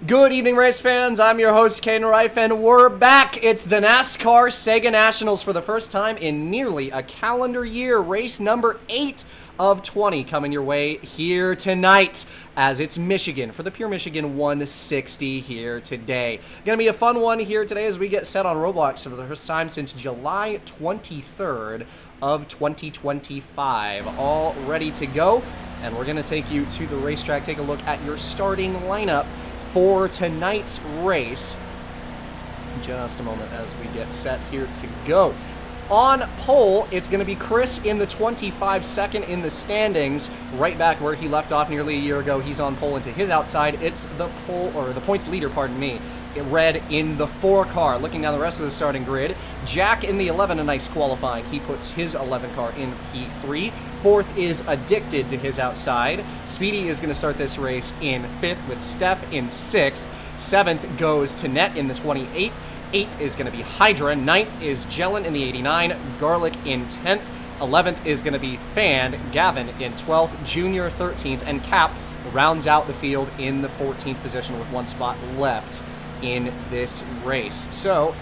Good evening, race fans. I'm your host, Caden Reif, and we're back. It's the NASCAR Sega Nationals for the first time in nearly a calendar year. Race number 8 of 20 coming your way here tonight, as it's Michigan for the Pure Michigan 160 here today. Gonna be a fun one here today as we get set on Roblox for the first time since July 23rd of 2025. All ready to go, and we're gonna take you to the racetrack, take a look at your starting lineup for tonight's race. Just a moment as we get set here to go. On pole, it's going to be Chris in the 25-second in the standings, right back where he left off nearly a year ago. He's on pole into his outside. It's the pole, or the points leader, pardon me, Red in the 4 car. Looking down the rest of the starting grid, Jack in the 11, a nice qualifying. He puts his 11 car in P3. 4th is Addicted to his outside. Speedy is going to start this race in 5th with Steph in 6th. 7th goes to Net in the 28. 8th is going to be Hydra. 9th is Jellin in the 89. Garlic in 10th. 11th is going to be Fan. Gavin in 12th. Junior 13th. And Cap rounds out the field in the 14th position with 1 spot left in this race. So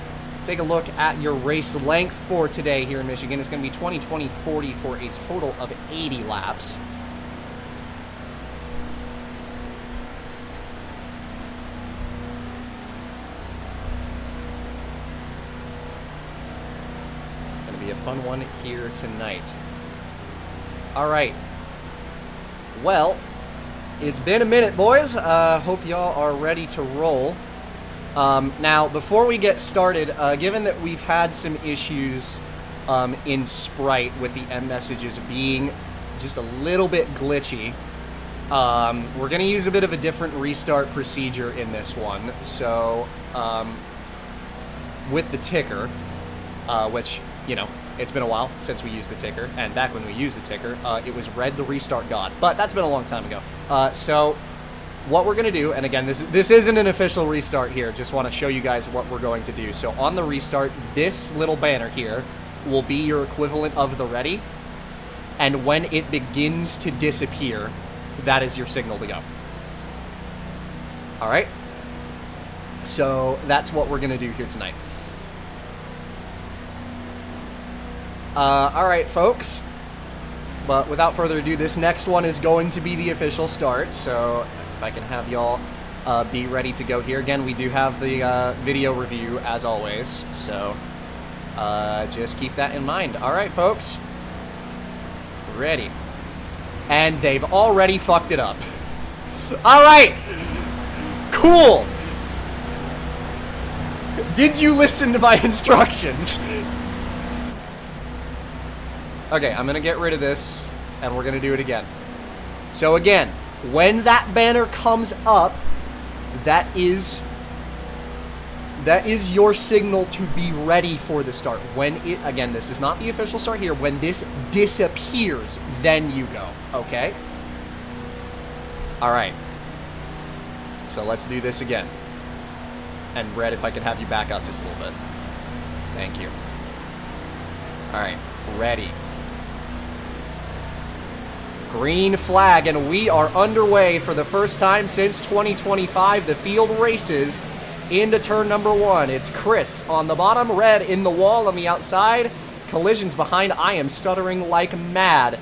take a look at your race length for today here in Michigan. It's going to be 20, 20, 40 for a total of 80 laps. Going to be a fun one here tonight. All right. Well, it's been a minute, boys. Hope y'all are ready to roll. Now, before we get started, given that we've had some issues in Sprite with the M messages being just a little bit glitchy, we're going to use a bit of a different restart procedure in this one. So, with the ticker, which, you know, it's been a while since we used the ticker, and back when we used the ticker, it was Red the Restart God, but that's been a long time ago. So what we're going to do, and again, this isn't an official restart here, just want to show you guys what we're going to do. So on the restart, this little banner here will be your equivalent of the ready, and when it begins to disappear, that is your signal to go. All right? So that's what we're going to do here tonight. All right, folks. But without further ado, this next one is going to be the official start, so if I can have y'all be ready to go here. Again, we do have the video review as always, so just keep that in mind. All right, folks. Ready. And they've already fucked it up. All right. Cool. Did you listen to my instructions? Okay, I'm gonna get rid of this, and we're gonna do it again. So again, when that banner comes up, that is your signal to be ready for the start. When it, again, this is not the official start here. When this disappears, then you go, okay? All right. So let's do this again. And Red, if I could have you back up just a little bit. Thank you. All right, ready. Green flag, and we are underway for the first time since 2025. The field races into turn number 1. It's Chris on the bottom, Red in the wall on the outside. Collisions behind. I am stuttering like mad.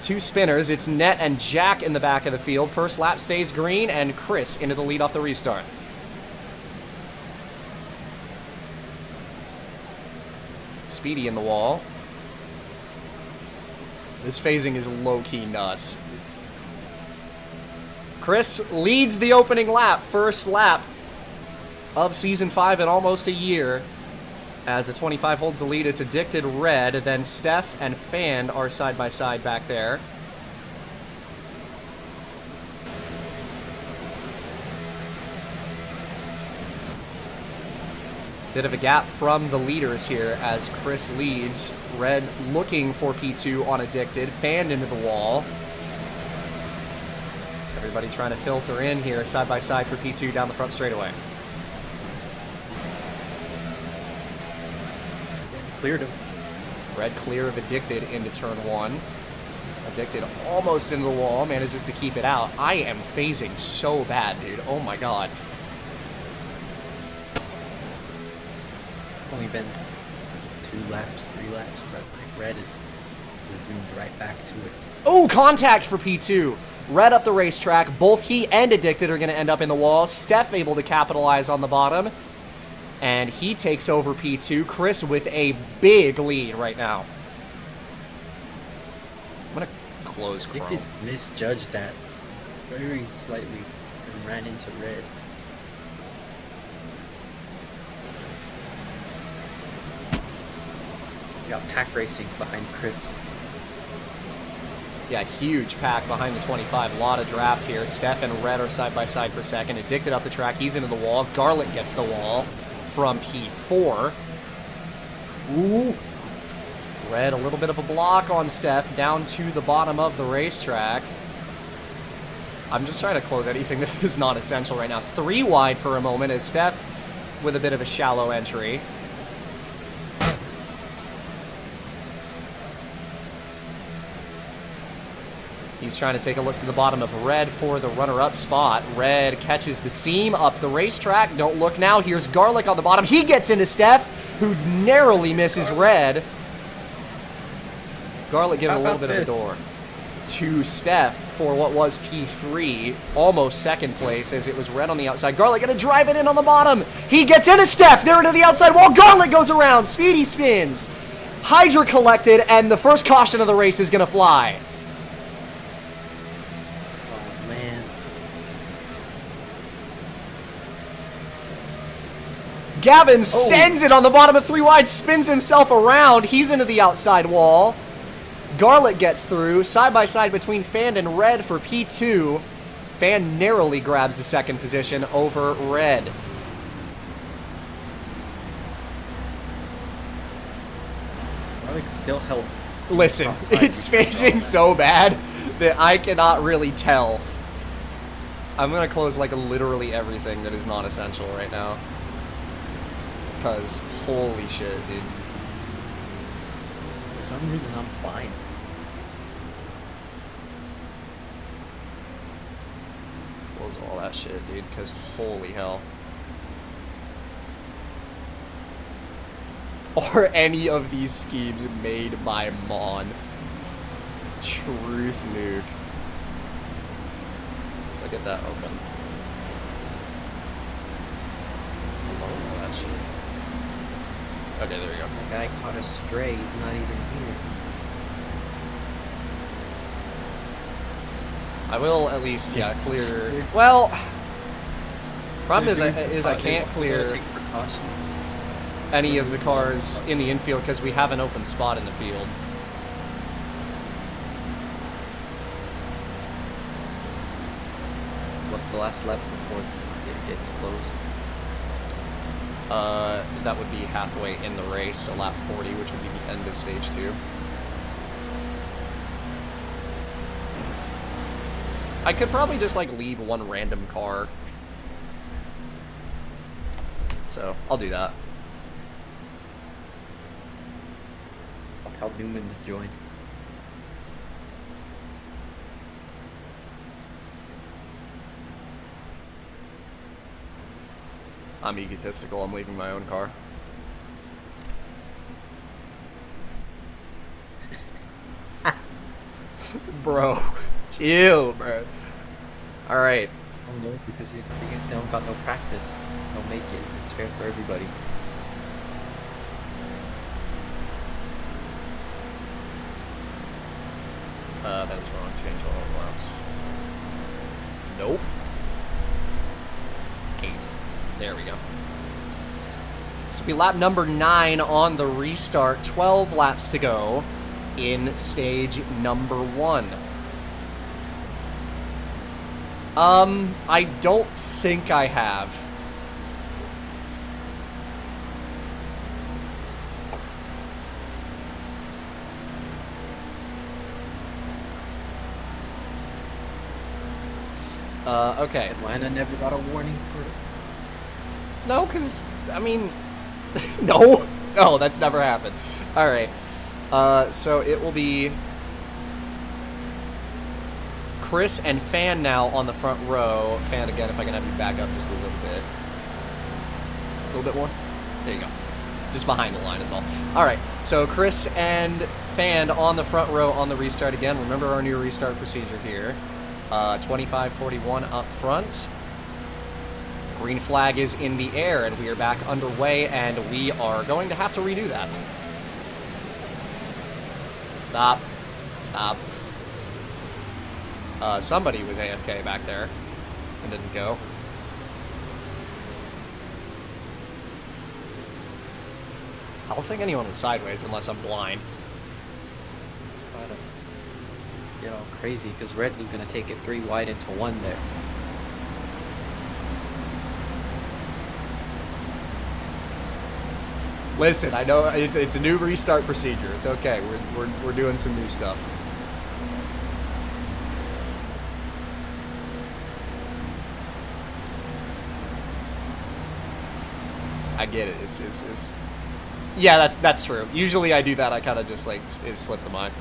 2 spinners. It's Net and Jack in the back of the field. First lap stays green, and Chris into the lead off the restart. Speedy in the wall. This phasing is low-key nuts. Chris leads the opening lap, first lap of Season 5 in almost a year. As the 25 holds the lead, it's Addicted Red, then Steph and Fan are side-by-side back there. Bit of a gap from the leaders here as Chris leads. Red looking for P2 on Addicted. Fanned into the wall. Everybody trying to filter in here side by side for P2 down the front straightaway. Cleared him. Red clear of Addicted into turn 1. Addicted almost into the wall. Manages to keep it out. I am phasing so bad, dude. Oh my god. Only been 2 laps, 3 laps, but like Red is zoomed right back to it. Oh, contact for P2. Red up the racetrack. Both he and Addicted are going to end up in the wall. Steph able to capitalize on the bottom. And he takes over P2. Chris with a big lead right now. I'm going to close Chrome. Addicted misjudged that very slightly and ran into Red. Got pack racing behind Chris. Yeah, huge pack behind the 25. A lot of draft here. Steph and Red are side by side for second. Addicted up the track. He's into the wall. Garlic gets the wall from P4. Ooh. Red, a little bit of a block on Steph down to the bottom of the racetrack. I'm just trying to close anything that is not essential right now. 3 wide for a moment as Steph with a bit of a shallow entry. He's trying to take a look to the bottom of Red for the runner-up spot. Red catches the seam up the racetrack. Don't look now. Here's Garlic on the bottom. He gets into Steph, who narrowly misses Red. Garlic giving a little bit of a door to Steph for what was P3, almost second place, as it was Red on the outside. Garlic gonna drive it in on the bottom. He gets into Steph. They're into the outside wall. Garlic goes around. Speedy spins. Hydra collected, and the first caution of the race is gonna fly. Gavin sends it on the bottom of 3 wide, spins himself around. He's into the outside wall. Garlic gets through, side by side between Fan and Red for P2. Fan narrowly grabs the second position over Red. Garlic still held. Listen, it's facing so bad that I cannot really tell. I'm gonna close like literally everything that is not essential right now. Because, holy shit, dude. For some reason, I'm fine. Close all that shit, dude, because holy hell. Are any of these schemes made by Mon? Truth nuke. So I get that open. Oh, actually. Okay, there we go. The guy caught a stray. He's not even here. I will at least, yeah, clear. Well, problem is I can't clear Take precautions. any of the cars in the infield because we have an open spot in the field. What's the last lap before it gets closed? That would be halfway in the race, so lap 40, which would be the end of stage 2. I could probably just, like, leave one random car. So, I'll do that. I'll tell Newman to join. I'm egotistical, I'm leaving my own car. Bro, chill, bro. Alright. Oh no, because they don't got no practice. They'll make it. It's fair for everybody. That is wrong. Change all laps. Nope. 8. There we go. So it'll be lap number 9 on the restart. 12 laps to go in stage number 1. I don't think I have. Okay. Atlanta never got a warning for it. No, because, I mean, no. No, that's never happened. All right. So it will be Chris and Fan now on the front row. Fan, again, if I can have you back up just a little bit. A little bit more? There you go. Just behind the line is all. All right. So Chris and Fan on the front row on the restart again. Remember our new restart procedure here. 25-41 up front. Green flag is in the air, and we are back underway, and we are going to have to redo that. Stop. Stop. Somebody was AFK back there and didn't go. I don't think anyone was sideways unless I'm blind. You know, crazy, because Red was going to take it 3 wide into 1 there. Listen, I know it's a new restart procedure. It's okay. We're doing some new stuff. I get it. It's yeah, that's true. Usually I do that. I kind of just like slip the mind.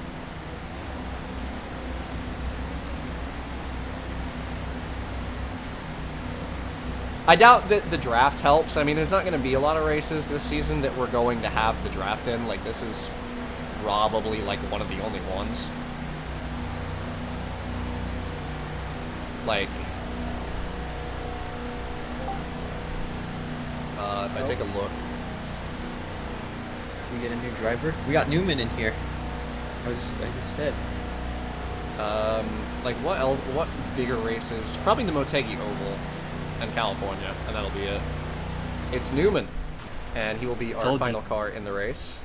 I doubt that the draft helps. I mean, there's not going to be a lot of races this season that we're going to have the draft in. Like, this is probably, like, one of the only ones. Like, if I take a look. We get a new driver? We got Newman in here. I just said. Like, what bigger races? Probably the Motegi Oval in California, and that'll be it. It's Newman, and he will be our final car in the race.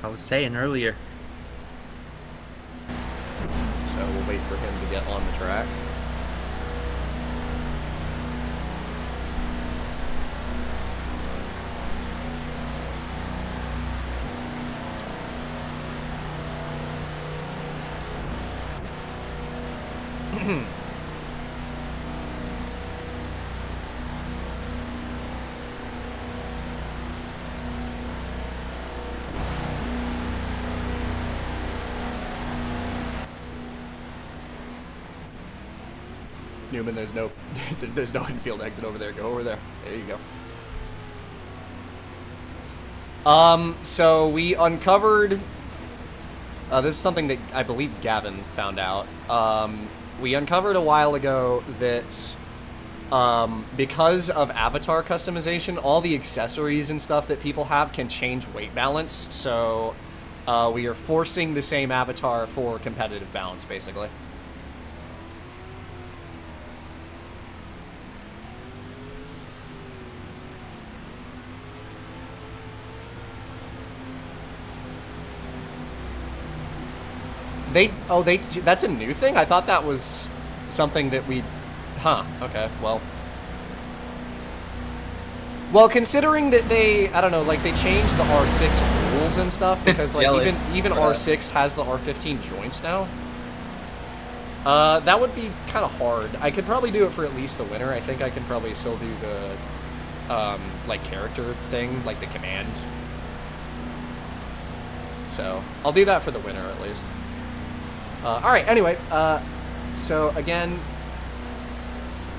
I was saying earlier. So we'll wait for him to get on the track. Newman, there's no infield exit over there. Go over there. There you go. So we uncovered. This is something that I believe Gavin found out. We uncovered a while ago that Because of avatar customization, all the accessories and stuff that people have can change weight balance, so we are forcing the same avatar for competitive balance, basically. That's a new thing? I thought that was something that we... Huh, okay, well... Well, considering that I don't know, like, they changed the R6 rules and stuff, because, like, even R6 has the R15 joints now. That would be kind of hard. I could probably do it for at least the winner. I think I can probably still do the, like, character thing, like the command. So, I'll do that for the winner, at least. Alright, anyway, so again,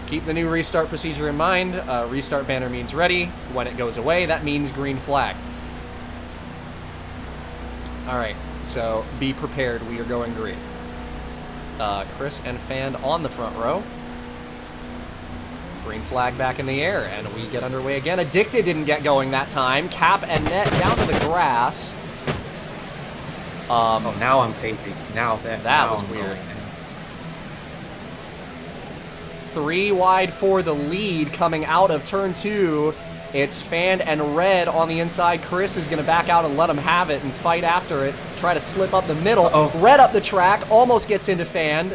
keep the new restart procedure in mind. Restart banner means ready. When it goes away, that means green flag. Alright, so be prepared. We are going green. Chris and Fan on the front row. Green flag back in the air, and we get underway again. Addicted didn't get going that time. Cap and Net down to the grass. Oh, now I'm facing. Now that was weird. 3 wide for the lead coming out of turn 2. It's Fan and Red on the inside. Chris is going to back out and let him have it and fight after it. Try to slip up the middle. Red up the track. Almost gets into Fan.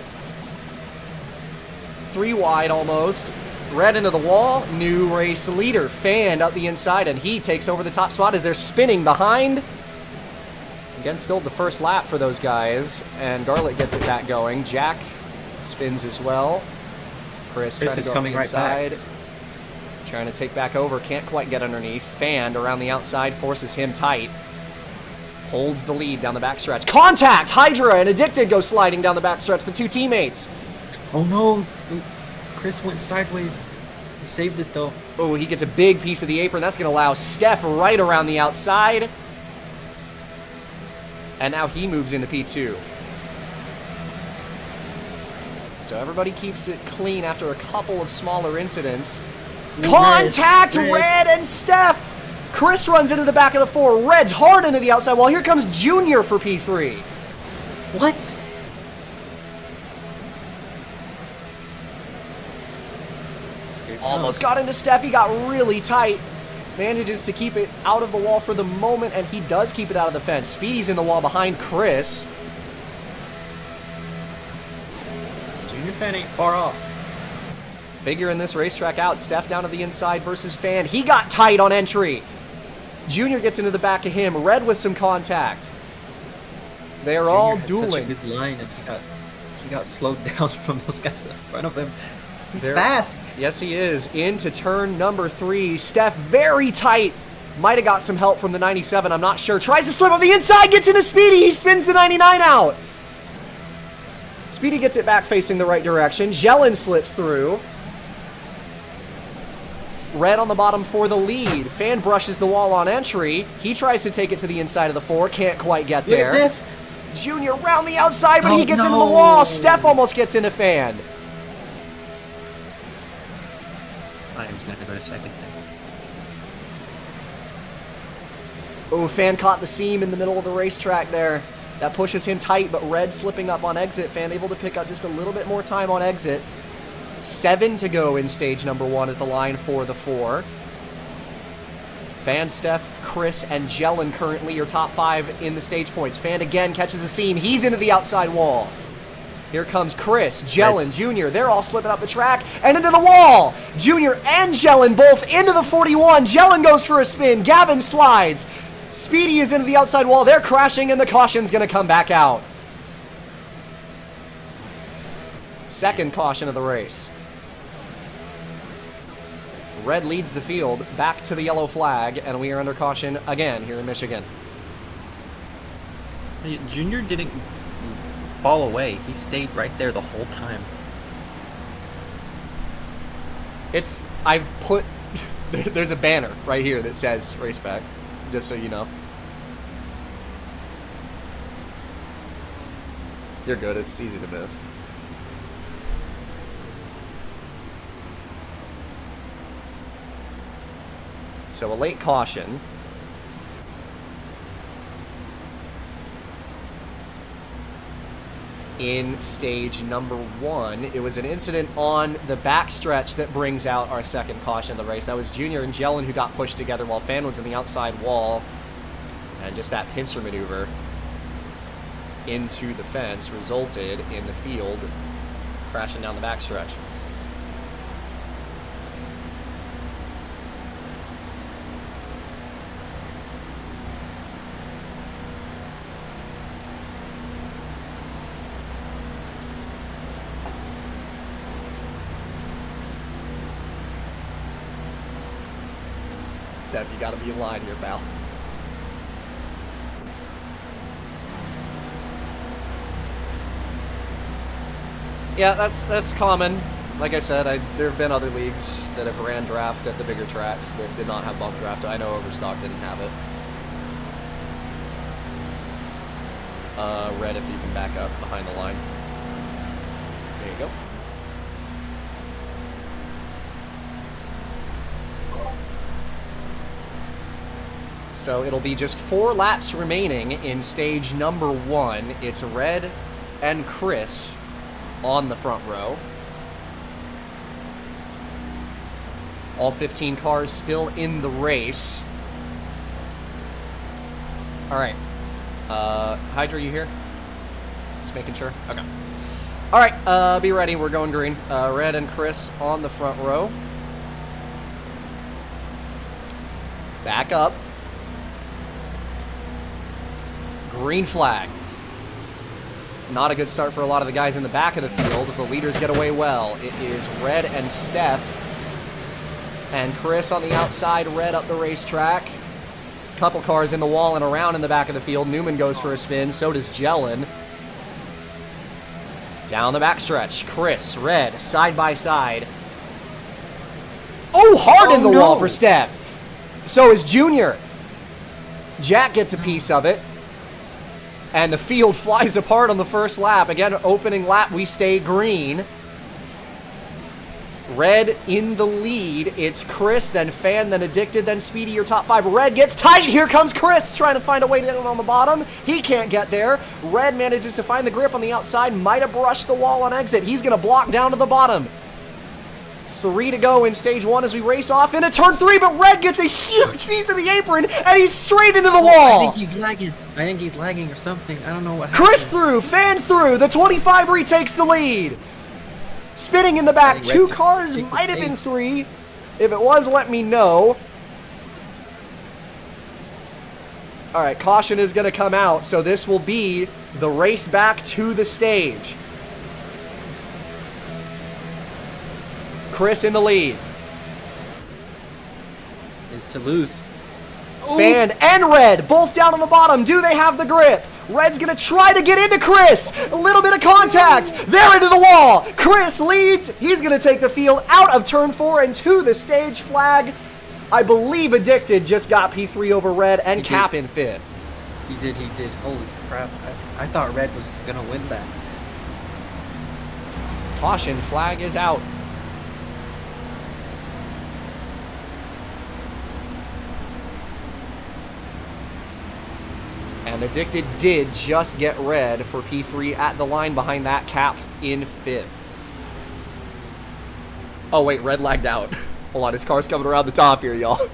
3 wide almost. Red into the wall. New race leader. Fan up the inside, and he takes over the top spot as they're spinning behind. Again, still the first lap for those guys, and Garlic gets it back going. Jack spins as well. Chris trying to go coming inside, right back. Trying to take back over, can't quite get underneath. Fan around the outside, forces him tight. Holds the lead down the backstretch. Contact! Hydra and Addicted go sliding down the backstretch, the two teammates. Oh no, Chris went sideways. He saved it though. Oh, he gets a big piece of the apron. That's going to allow Steph right around the outside. And now he moves into P2. So everybody keeps it clean after a couple of smaller incidents. Contact! Red and Steph! Chris runs into the back of the 4. Red's hard into the outside wall. Here comes Junior for P3. What? Almost got into Steph. He got really tight. Manages to keep it out of the wall for the moment, and he does keep it out of the fence. Speedy's in the wall behind Chris. Junior Fan ain't far off. Figuring this racetrack out. Steph down to the inside versus Fan. He got tight on entry. Junior gets into the back of him. Red with some contact. They are all dueling. Such a good line, and he got slowed down from those guys in front of him. He's fast. Yes, he is. Into turn number 3. Steph very tight. Might have got some help from the 97. I'm not sure. Tries to slip on the inside. Gets into Speedy. He spins the 99 out. Speedy gets it back facing the right direction. Jelen slips through. Red on the bottom for the lead. Fan brushes the wall on entry. He tries to take it to the inside of the 4. Can't quite get there. Look at this. Junior round the outside, but he gets into the wall. Steph almost gets into Fan. I was going to go to second then. Oh, Fan caught the seam in the middle of the racetrack there. That pushes him tight, but Red slipping up on exit. Fan able to pick up just a little bit more time on exit. 7 to go in stage number 1 at the line for the 4. Fan, Steph, Chris, and Jelen currently your top 5 in the stage points. Fan again catches the seam. He's into the outside wall. Here comes Chris, Jelen, Junior. They're all slipping up the track and into the wall. Junior and Jelen both into the 41. Jelen goes for a spin. Gavin slides. Speedy is into the outside wall. They're crashing, and the caution's going to come back out. Second caution of the race. Red leads the field back to the yellow flag, and we are under caution again here in Michigan. Junior didn't fall away. He stayed right there the whole time. I've put, there's a banner right here that says race back, just so you know. You're good, it's easy to miss. So a late caution. In stage number 1, it was an incident on the backstretch that brings out our second caution of the race. That was Junior and Jellin who got pushed together while Fan was in the outside wall. And just that pincer maneuver into the fence resulted in the field crashing down the backstretch. Steph, you gotta be in line here, pal. Yeah, that's common. Like I said, there have been other leagues that have ran draft at the bigger tracks that did not have bump draft. I know Overstock didn't have it. Red, if you can back up behind the line. There you go. So it'll be just 4 laps remaining in stage number 1. It's Red and Chris on the front row. All 15 cars still in the race. All right. Hydra, you here? Just making sure. Okay. All right. Be ready. We're going green. Red and Chris on the front row. Back up. Green flag. Not a good start for a lot of the guys in the back of the field. The leaders get away well. It is Red and Steph. And Chris on the outside, Red up the racetrack. Couple cars in the wall and around in the back of the field. Newman goes for a spin. So does Jellin. Down the backstretch. Chris, Red, side by side. Oh, hard in the wall for Steph. So is Junior. Jack gets a piece of it. And the field flies apart on the first lap. Again, opening lap, we stay green. Red in the lead. It's Chris, then Fan, then Addicted, then Speedy, your top 5. Red gets tight. Here comes Chris trying to find a way down on the bottom. He can't get there. Red manages to find the grip on the outside. Might have brushed the wall on exit. He's going to block down to the bottom. 3 to go in stage 1 as we race off into turn 3, but Red gets a huge piece of the apron, and he's straight into the wall. I think he's lagging. I think he's lagging or something. I don't know what Chris happened. through, Fan through. The 25 retakes the lead. Spinning in the back. 2 cars, might have been 3. If it was, let me know. All right, caution is going to come out, so this will be the race back to the stage. Chris in the lead. Is to lose. Fan and Red, both down on the bottom. Do they have the grip? Red's gonna try to get into Chris. A little bit of contact. They're into the wall. Chris leads. He's gonna take the field out of turn 4 and to the stage flag. I believe Addicted just got P3 over Red and Cap in 5th. He did. Holy crap. I thought Red was gonna win that. Caution, flag is out. And Addicted did just get Red for P3 at the line behind that, Cap in 5th. Oh wait, Red lagged out. Hold on, his car's coming around the top here, y'all.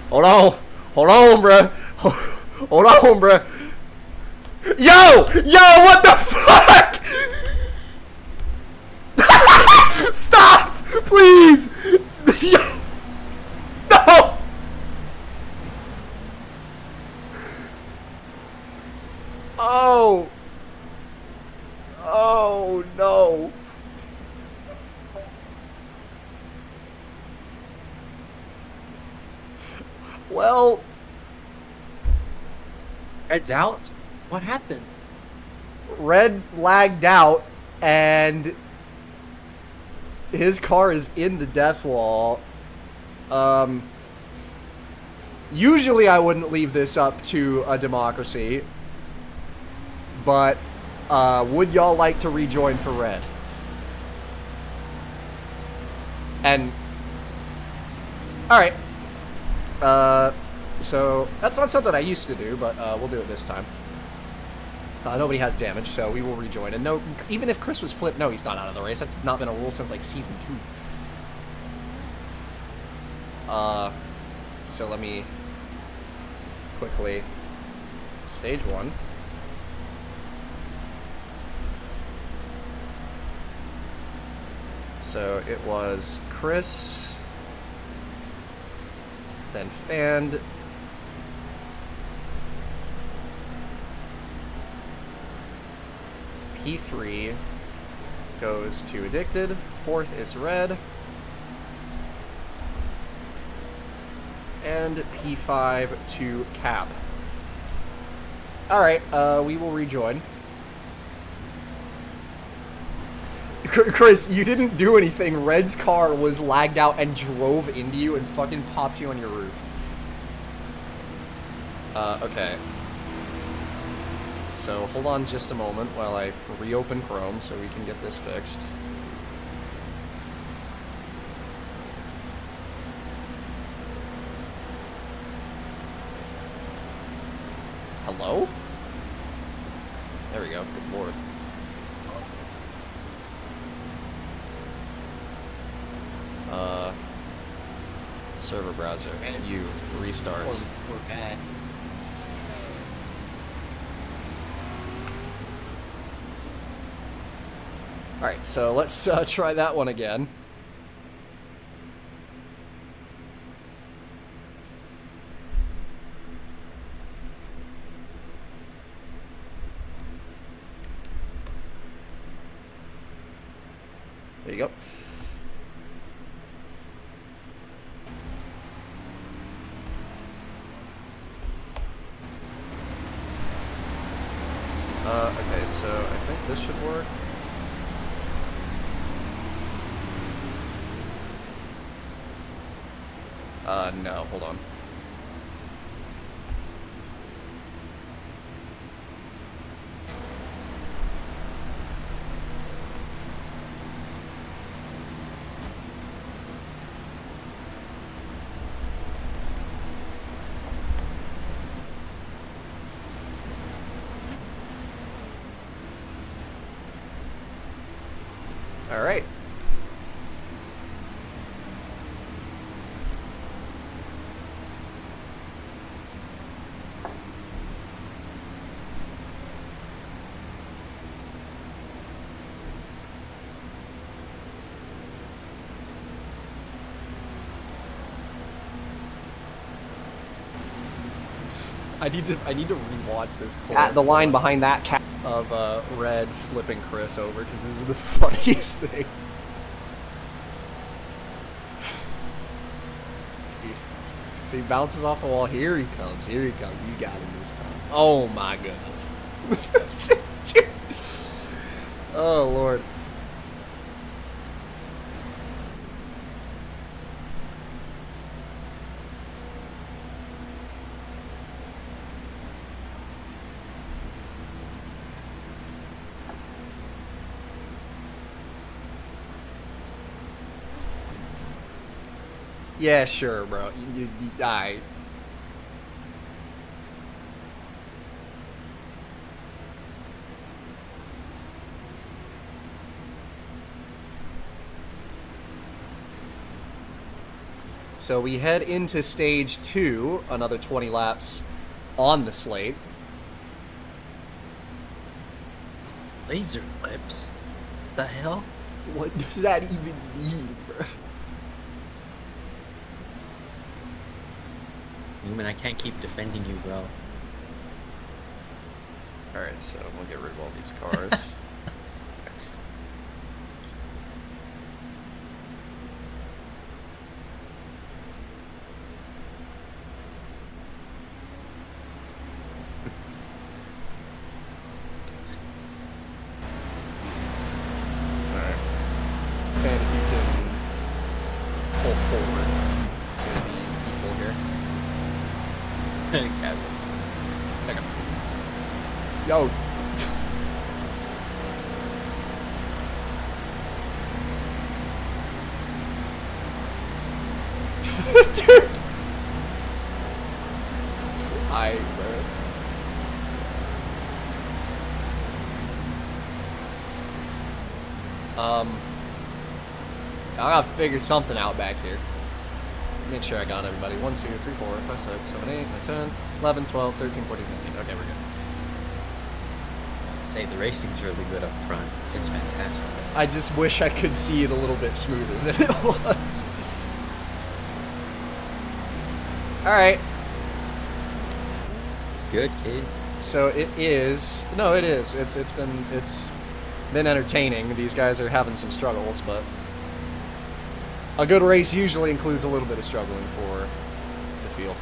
Hold on, bruh. Hold on, bruh. Yo, what the fuck? Stop, please. No. Oh no. Well, Red's out? What happened? Red lagged out and his car is in the death wall. Usually I wouldn't leave this up to a democracy, but would y'all like to rejoin for Red? And all right, So that's not something I used to do, but we'll do it this time. Nobody has damage, so we will rejoin. And no, even if Chris was flipped, no, he's not out of the race. That's not been a rule since like season 2. So let me quickly stage 1. So it was Chris, then Fanned, P3 goes to Addicted, 4th is Red, and P5 to Cap. Alright, we will rejoin. Chris, you didn't do anything. Red's car was lagged out and drove into you and fucking popped you on your roof. Okay. So, hold on just a moment while I reopen Chrome so we can get this fixed. Hello? There we go. Good lord. Server browser. You restart. We're back. Alright, so let's try that one again. There you go. Okay, so I think this should work. No, hold on. All right. I need to rewatch this clip. At the line behind that cat of Red flipping Chris over because this is the funniest thing. He bounces off the wall. Here he comes. Here he comes. You got him this time. Oh my goodness. Dude. Oh Lord. Yeah, sure, bro. You die. So we head into stage 2, another 20 laps on the slate. Laser flips? The hell? What does that even mean, bro? Newman, I can't keep defending you, bro. Alright, so we'll get rid of all these cars. Alright. And if you can pull forward to be equal here. Kevin. Okay. Yo. Dude. I gotta figure something out back here. Make sure I got everybody. 1, 2, 3, 4, 5, 6, 7, 8, 9, 10, 11, 12, 13, 14, 15. Okay, we're good. Say the racing's really good up front. It's fantastic. I just wish I could see it a little bit smoother than it was. Alright. It's good, kid. So it is. No, it is. It's been entertaining. These guys are having some struggles, but a good race usually includes a little bit of struggling for the field.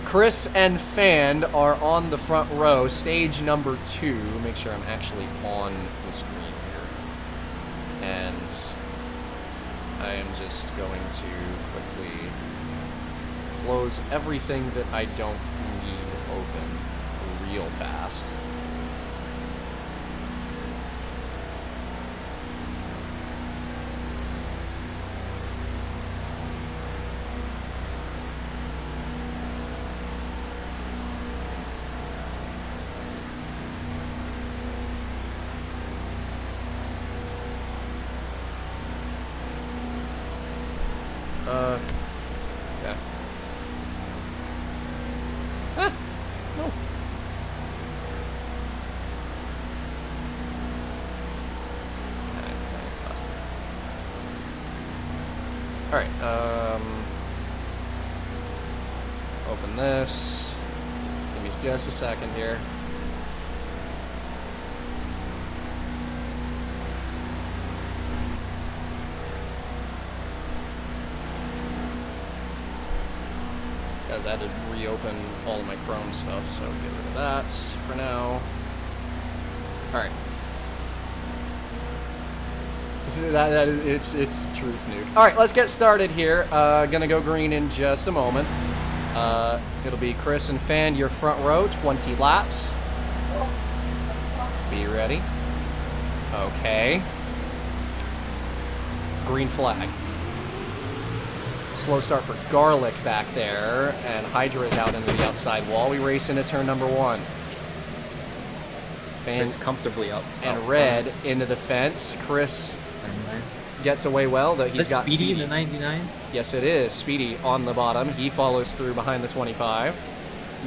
Chris and Fan are on the front row, stage number 2. Make sure I'm actually on the screen here. And I am just going to quickly close everything that I don't need open real fast. Okay. No. Alright, open this. Give me just a second here. Guys, I had to reopen all of my Chrome stuff, so get rid of that for now. Alright. It's truth nuke. Alright, let's get started here. Gonna go green in just a moment. It'll be Chris and Fan, your front row, 20 laps. Be ready. Okay. Green flag. Slow start for Garlic back there, and Hydra is out into the outside wall. We race into turn number 1. Fan comfortably up. And Red into the fence. Chris gets away well, though he's got Speedy in the 99. Yes, it is. Speedy on the bottom. He follows through behind the 25.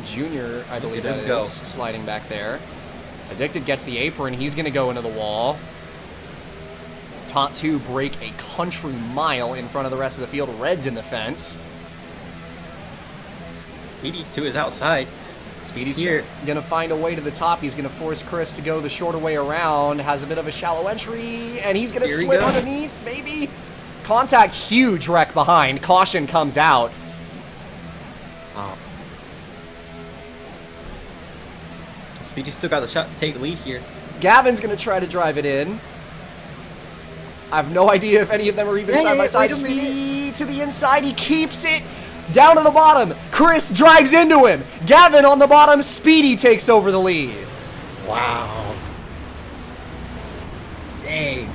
Junior, I believe that is, sliding back there. Addicted gets the apron. He's going to go into the wall. Top 2 break a country mile in front of the rest of the field. Red's in the fence. Speedy's to his outside. Speedy's here. Gonna find a way to the top. He's gonna force Chris to go the shorter way around. Has a bit of a shallow entry, and he's gonna slip underneath, maybe. Contact, huge wreck behind. Caution comes out. Oh. Speedy's still got the shot to take the lead here. Gavin's gonna try to drive it in. I have no idea if any of them are even side by side. Speedy to the inside. He keeps it. Down to the bottom. Chris drives into him. Gavin on the bottom. Speedy takes over the lead. Wow. Dang.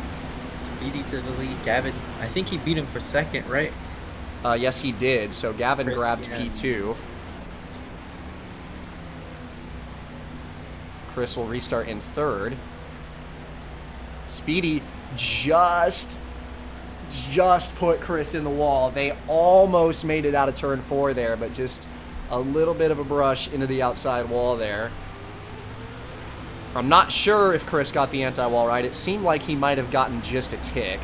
Speedy to the lead. Gavin, I think he beat him for second, right? Yes, he did. So Gavin grabbed P2. Chris will restart in third. Speedy just put Chris in the wall. They almost made it out of turn 4 there, but just a little bit of a brush into the outside wall there. I'm not sure if Chris got the anti-wall right. It seemed like he might have gotten just a tick.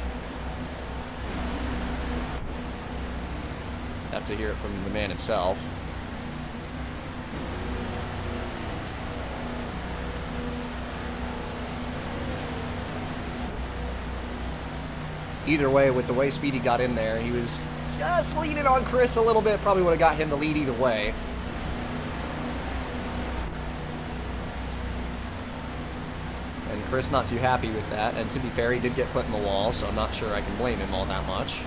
Have to hear it from the man himself. Either way, with the way Speedy got in there, he was just leaning on Chris a little bit. Probably would have got him the lead either way. And Chris not too happy with that. And to be fair, he did get put in the wall, so I'm not sure I can blame him all that much.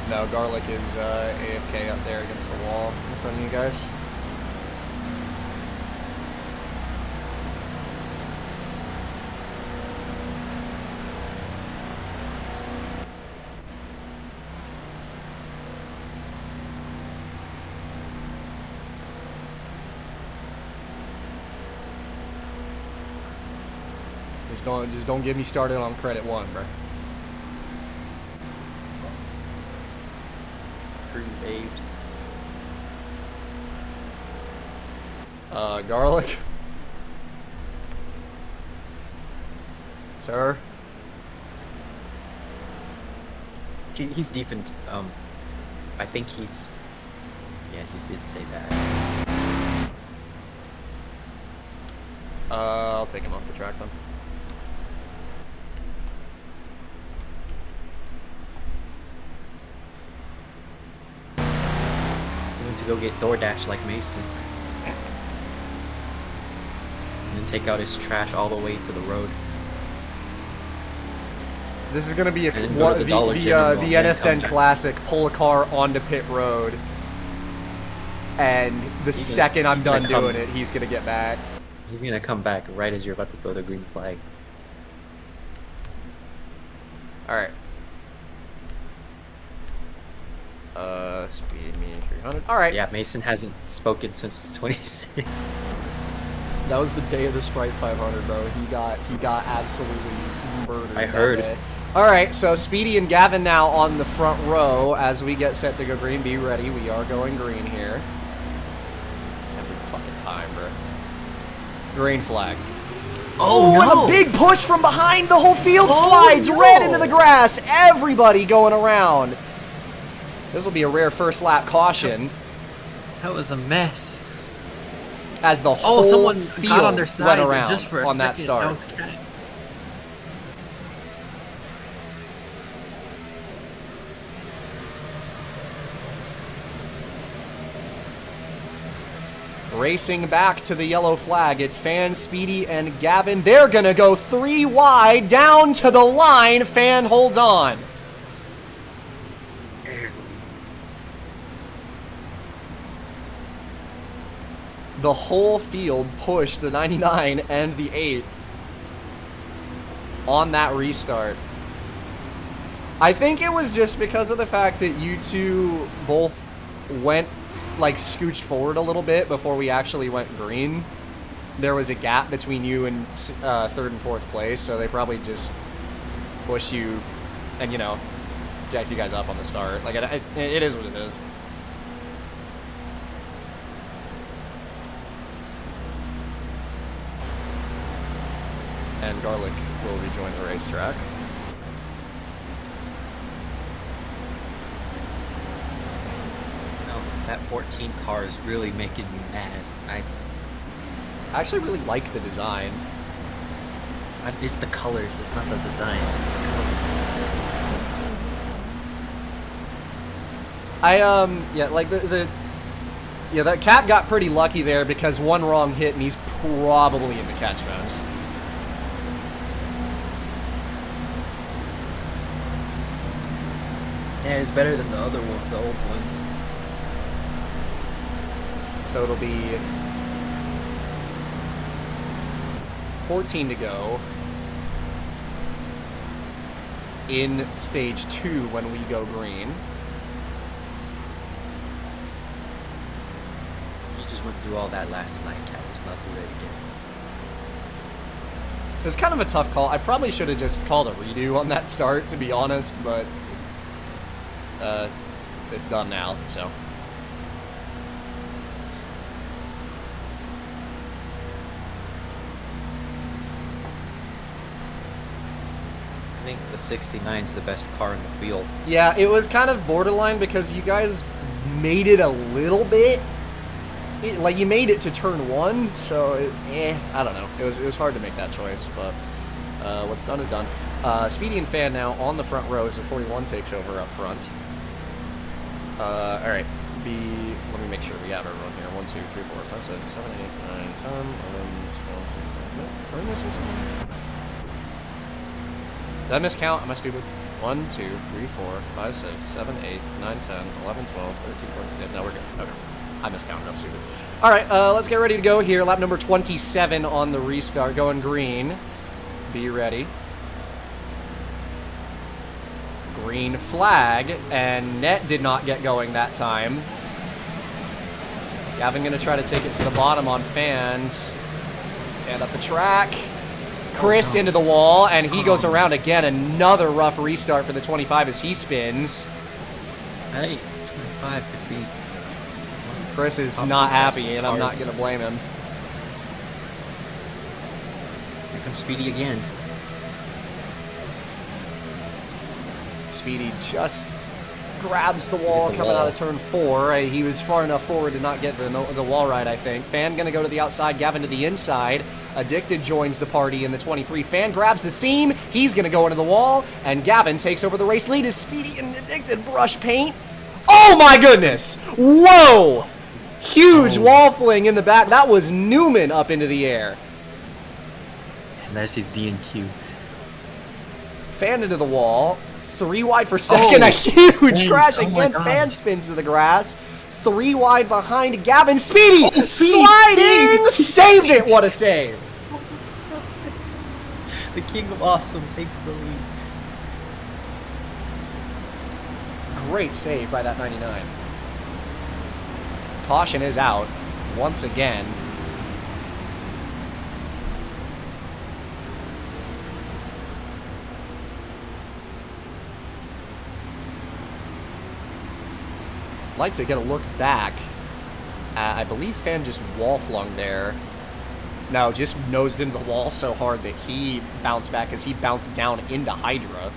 No, Garlic is AFK up there against the wall in front of you guys. Just don't get me started on credit one, bro. True babes. Garlic. Sir. He's defense. I think he's. Yeah, he did say that. I'll take him off the track then. To go get DoorDash like Mason. And then take out his trash all the way to the road. This is gonna be the the NSN classic. Pull a car onto pit road, and the second I'm done doing it, he's gonna get back. He's gonna come back right as you're about to throw the green flag. All right. Speed me 300. All right. Yeah, Mason hasn't spoken since the 26th. That was the day of the Sprite 500, bro. He got absolutely murdered. I heard. All right, so Speedy and Gavin now on the front row as we get set to go green. Be ready. We are going green here. Every fucking time, bro. Green flag. Oh, no. And a big push from behind. The whole field slides red into the grass. Everybody going around. This will be a rare first lap caution. That was a mess. As the whole someone field got on their side went around just for a on second. that start. That was cat. Racing back to the yellow flag, it's Fan, Speedy, and Gavin. They're gonna go 3 wide down to the line. Fan holds on. The whole field pushed the 99 and the 8 on that restart. I think it was just because of the fact that you two both went, like, scooched forward a little bit before we actually went green. There was a gap between you and third and fourth place, so they probably just pushed you and, you know, jacked you guys up on the start. Like, it is what it is. And Garlic will rejoin the racetrack. No, that 14 car is really making me mad. I actually really like the design. It's the colors. It's not the design. It's the colors. Yeah, that Cap got pretty lucky there because one wrong hit and he's probably in the catch fence. Yeah, it's better than the other one, the old ones. So it'll be 14 to go in stage 2 when we go green. You just went through all that last night, Cap. Let's not do that again. It was kind of a tough call. I probably should have just called a redo on that start, to be honest, but it's done now, so. I think the 69 is the best car in the field. Yeah, it was kind of borderline because you guys made it a little bit. Like, you made it to turn 1, so, I don't know. It was hard to make that choice, but what's done is done. Speedy and Fan now on the front row as the 41 takes over up front. Alright, let me make sure we have everyone here. 1, 2, 3, 4, 5, 6, 7, 8, 9, 10, 11, 12, 13, 14. Did I miscount? Am I stupid? 1, 2, 3, 4, 5, 6, 7, 8, 9, 10, 11, 12, 13, 14, 15. No, we're good. Okay. I miscounted. I'm stupid. All right, let's get ready to go here. Lap number 27 on the restart. Going green. Be ready. Green flag, and net did not get going that time. Gavin gonna try to take it to the bottom on fans. And up the track. Chris into the wall, and he goes around again. Another rough restart for the 25 as he spins. Hey, 25 could be. Chris is not happy, and I'm not gonna blame him. Here comes Speedy again. Speedy just grabs the wall coming out of turn 4. He was far enough forward to not get the wall right, I think. Fan gonna go to the outside, Gavin to the inside. Addicted joins the party in the 23. Fan grabs the seam. He's gonna go into the wall, and Gavin takes over the race lead as Speedy and Addicted brush paint. Oh my goodness! Whoa! Huge wall fling in the back. That was Newman up into the air. And there's his DNQ. Fan into the wall. 3 wide for second. A huge crash again. Fan spins to the grass. 3 wide behind Gavin. Speedy! Slide in! Saved it! What a save! The king of awesome takes the lead. Great save by that 99. Caution is out once again. Like to get a look back. I believe Fan just wall flung there. No, just nosed into the wall so hard that he bounced back as he bounced down into Hydra.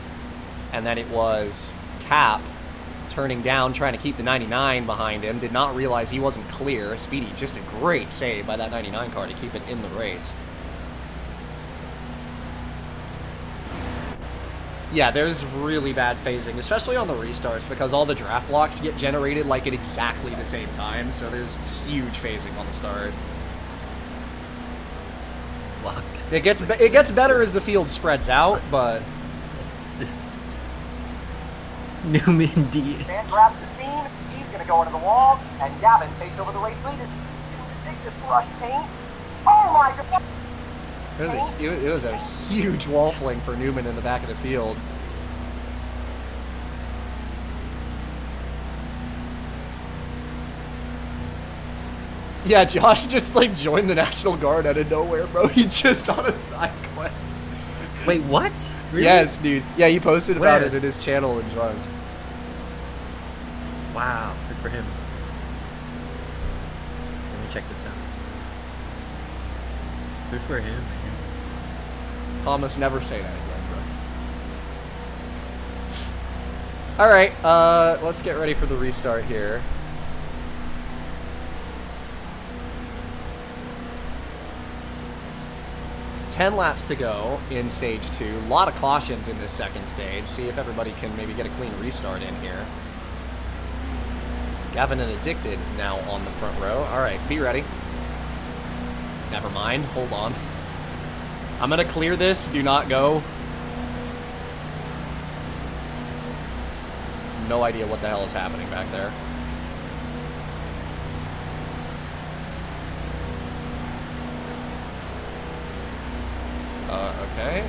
And then it was Cap turning down, trying to keep the 99 behind him. Did not realize he wasn't clear. Speedy, just a great save by that 99 car to keep it in the race. Yeah, there's really bad phasing, especially on the restarts, because all the draft blocks get generated like at exactly the same time, so there's huge phasing on the start. Luck. It gets better as the field spreads out, but This Newman D. Fan grabs the seam, he's gonna go into the wall, and Gavin takes over the race lead as Addicted brush paint. Oh my god! It was a huge wall fling for Newman in the back of the field. Yeah, Josh just like joined the National Guard out of nowhere, bro. He just on a side quest. Wait, what? Really? Yes, dude. Yeah, he posted about Where? it in his channel in Drugs. Wow, good for him. Let me check this out. Good for him, man. Thomas, never say that again, bro. Alright, let's get ready for the restart here. Ten laps to go in stage 2. A lot of cautions in this second stage. See if everybody can maybe get a clean restart in here. Gavin and Addicted now on the front row. Alright, be ready. Never mind, hold on. I'm gonna clear this, do not go. No idea what the hell is happening back there. Okay.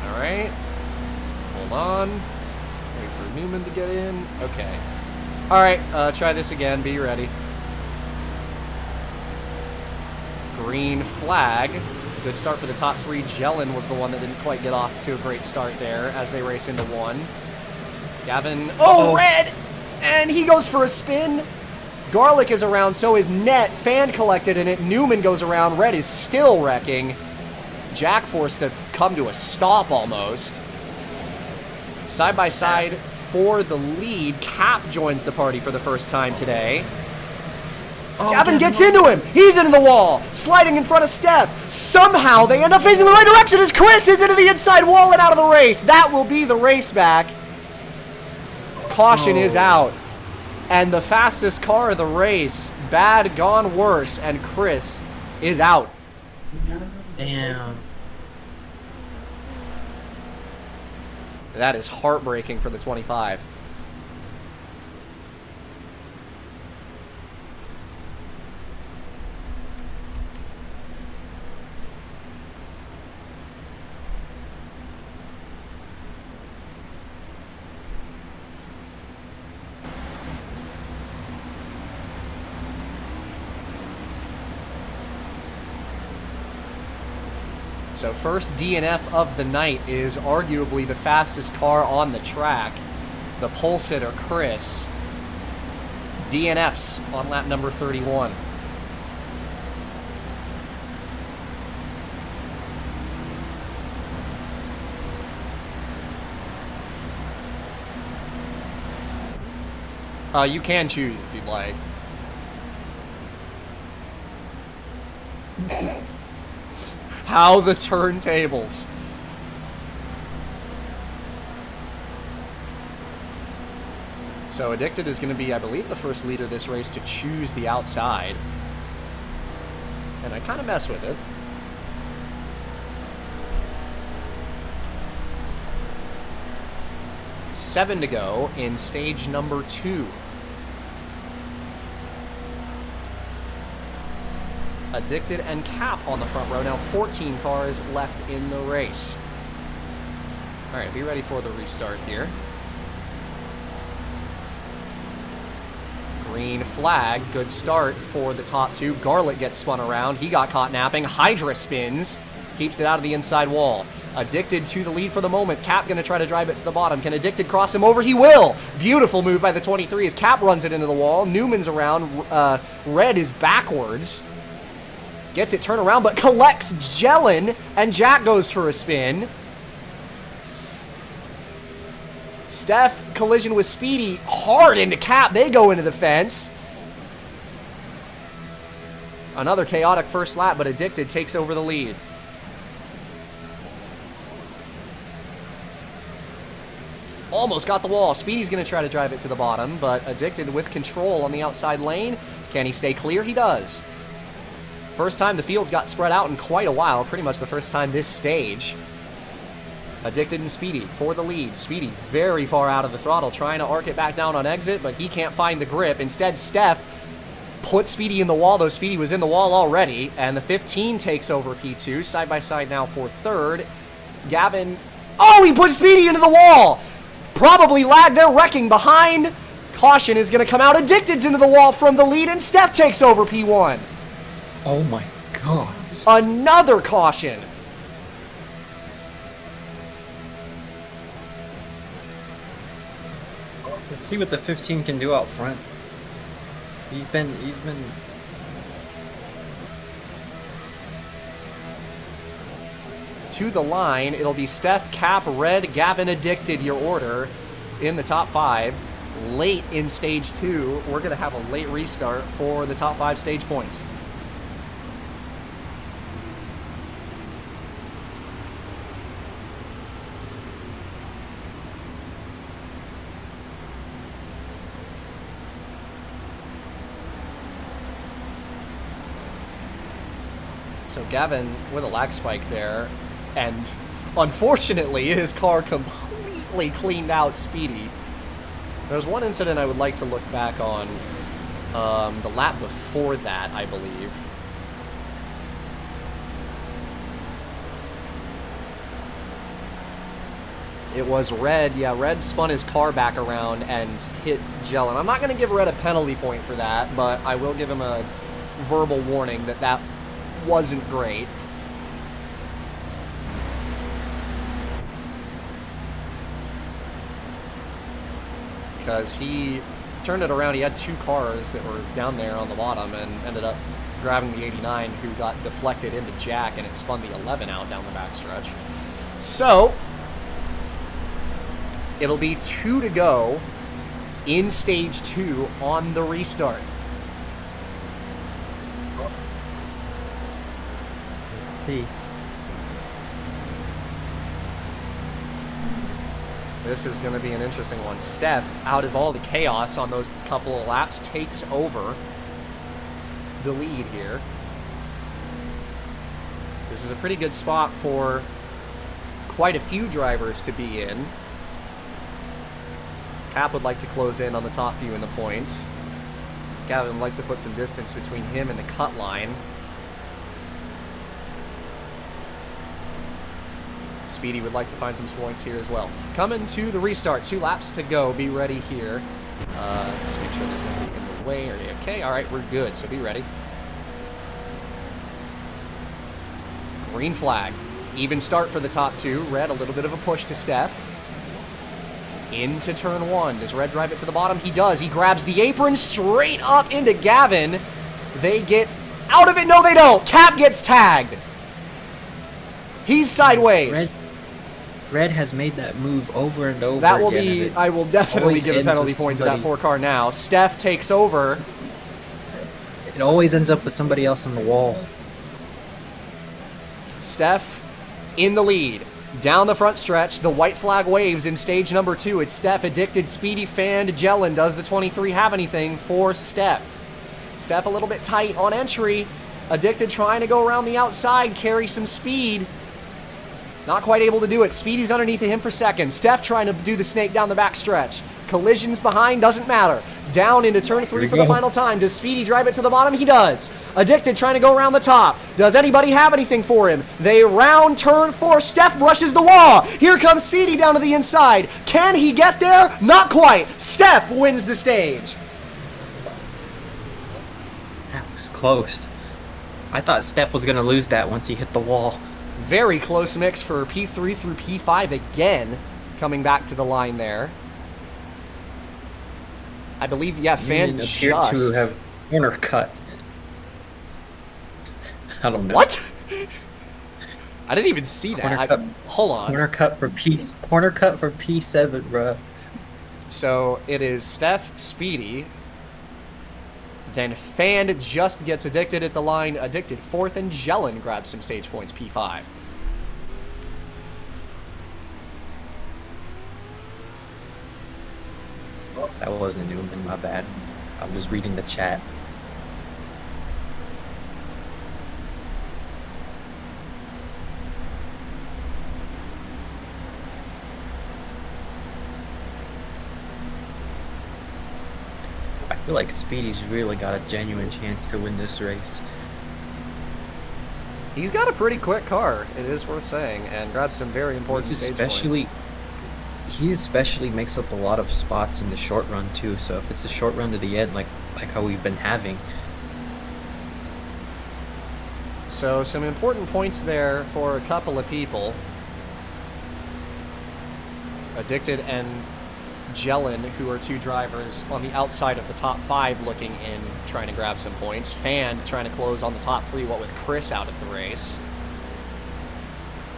Alright. Hold on. Wait for Newman to get in. Okay. Alright, try this again, be ready. Green flag. Good start for the top 3. Jellin was the one that didn't quite get off to a great start there as they race into 1. Gavin, red! And he goes for a spin. Garlic is around, so is Net. Fan collected in it. Newman goes around. Red is still wrecking. Jack forced to come to a stop almost. Side by side for the lead. Cap joins the party for the first time today. Gavin gets into him. He's into the wall. Sliding in front of Steph. Somehow they end up facing the right direction as Chris is into the inside wall and out of the race. That will be the race back. Caution is out. And the fastest car of the race, bad gone worse, and Chris is out. Damn. That is heartbreaking for the 25. So first DNF of the night is arguably the fastest car on the track. The pole sitter, Chris. DNFs on lap number 31. You can choose if you'd like. How the turntables. So Addicted is going to be, I believe, the first leader this race to choose the outside. And I kind of mess with it. Seven to go in stage number 2. Addicted and Cap on the front row. Now 14 cars left in the race. All right, be ready for the restart here. Green flag, good start for the top 2. Garlic gets spun around. He got caught napping. Hydra spins, keeps it out of the inside wall. Addicted to the lead for the moment. Cap gonna try to drive it to the bottom. Can Addicted cross him over? He will! Beautiful move by the 23 as Cap runs it into the wall. Newman's around. Red is backwards. Gets it turned around, but collects Jellin, and Jack goes for a spin. Steph collision with Speedy, hard into Cap. They go into the fence. Another chaotic first lap, but Addicted takes over the lead. Almost got the wall. Speedy's going to try to drive it to the bottom, but Addicted with control on the outside lane. Can he stay clear? He does. First time the fields got spread out in quite a while. Pretty much the first time this stage. Addicted and Speedy for the lead. Speedy very far out of the throttle, trying to arc it back down on exit, but he can't find the grip. Instead, Steph put Speedy in the wall, though Speedy was in the wall already, and the 15 takes over P2. Side by side now for third. Gavin, oh, he put Speedy into the wall! Probably lagged there, wrecking behind. Caution is going to come out. Addicted's into the wall from the lead, and Steph takes over P1. Oh my god. Another caution. Let's see what the 15 can do out front. He's been to the line. It'll be Steph, Cap, Red, Gavin, Addicted, your order in the top 5. Late in stage 2, we're going to have a late restart for the top 5 stage points. So Gavin with a lag spike there, and unfortunately his car completely cleaned out Speedy. There's one incident I would like to look back on, the lap before that, I believe. It was Red, yeah, Red spun his car back around and hit Jellin. I'm not going to give Red a penalty point for that, but I will give him a verbal warning that that wasn't great. Because he turned it around. He had 2 cars that were down there on the bottom and ended up grabbing the 89, who got deflected into Jack, and it spun the 11 out down the backstretch. So it'll be 2 to go in stage 2 on the restart. This is going to be an interesting one. Steph, out of all the chaos on those couple of laps, takes over the lead here. This is a pretty good spot for quite a few drivers to be in. Cap would like to close in on the top few in the points. Gavin would like to put some distance between him and the cut line. Speedy would like to find some points here as well. Coming to the restart, 2 laps to go. Be ready here. Just make sure there's nobody in the way or AFK. All right, we're good, so be ready. Green flag. Even start for the top 2. Red, a little bit of a push to Steph. Into turn 1. Does Red drive it to the bottom? He does. He grabs the apron straight up into Gavin. They get out of it. No, they don't. Cap gets tagged. He's sideways. Red has made that move over and over that will again. be. I will definitely give a penalty point to that 4 car now. Steph takes over. It always ends up with somebody else on the wall. Steph in the lead. Down the front stretch, the white flag waves in stage number 2. It's Steph, Addicted, Speedy, Fanned, Jellin. Does the 23 have anything for Steph? Steph a little bit tight on entry. Addicted trying to go around the outside, carry some speed. Not quite able to do it. Speedy's underneath of him for second. Steph trying to do the snake down the back stretch. Collisions behind, doesn't matter. Down into turn 3 for the final time. Does Speedy drive it to the bottom? He does. Addicted trying to go around the top. Does anybody have anything for him? They round turn 4. Steph brushes the wall. Here comes Speedy down to the inside. Can he get there? Not quite. Steph wins the stage. That was close. I thought Steph was going to lose that once he hit the wall. Very close mix for P3 through P5 again, coming back to the line there. I believe, yeah, Fan appeared to have corner cut. I don't know. What? I didn't even see that. Hold on. Corner cut for P7, bruh. So it is Steph, Speedy. Then Fanned just gets Addicted at the line. Addicted 4th, and Jellin grabs some stage points, P5. That wasn't a Newman, my bad. I was reading the chat. I feel like Speedy's really got a genuine chance to win this race. He's got a pretty quick car, it is worth saying, and grabs some very important stage points. He especially makes up a lot of spots in the short run too, so if it's a short run to the end like how we've been having. So some important points there for a couple of people. Addicted and Jellin, who are 2 drivers on the outside of the top 5 looking in, trying to grab some points. Fanned trying to close on the top 3, what with Chris out of the race.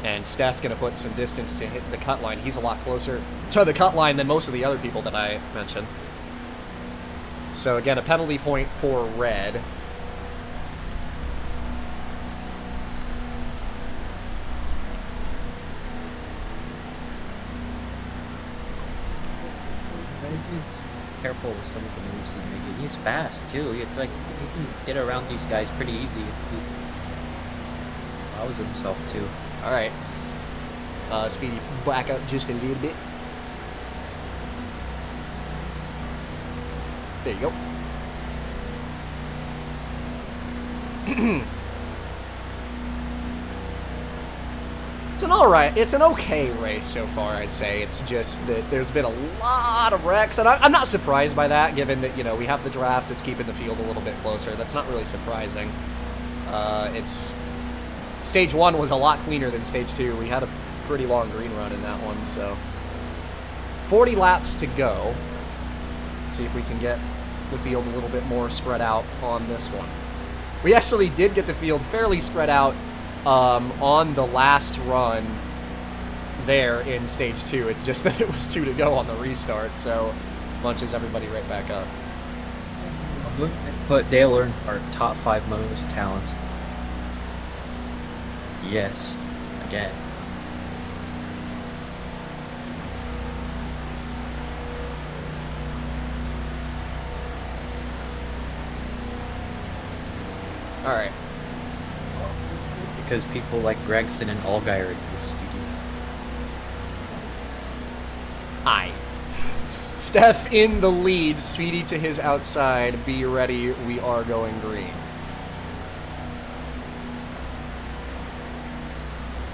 And Steph going to put some distance to hit the cut line. He's a lot closer to the cut line than most of the other people that I mentioned. So again, a penalty point for Red. He's careful with some of the moves he's making. He's fast too. It's like he can get around these guys pretty easy if he allows himself to. All right. Speedy, back up just a little bit. There you go. It's an okay race so far, I'd say. It's just that there's been a lot of wrecks, and I'm not surprised by that, given that, you know, we have the draft that's keeping the field a little bit closer. That's not really surprising. Stage 1 was a lot cleaner than Stage 2. We had a pretty long green run in that one, so 40 laps to go. See if we can get the field a little bit more spread out on this one. We actually did get the field fairly spread out on the last run there in Stage 2. It's just that it was 2 to go on the restart, so bunches everybody right back up. But Dale Earnhardt, top 5 most talent. Yes, I guess. All right. Because people like Gregson and Allgaier exist, Speedy. Aye. Steph in the lead. Speedy to his outside. Be ready. We are going green.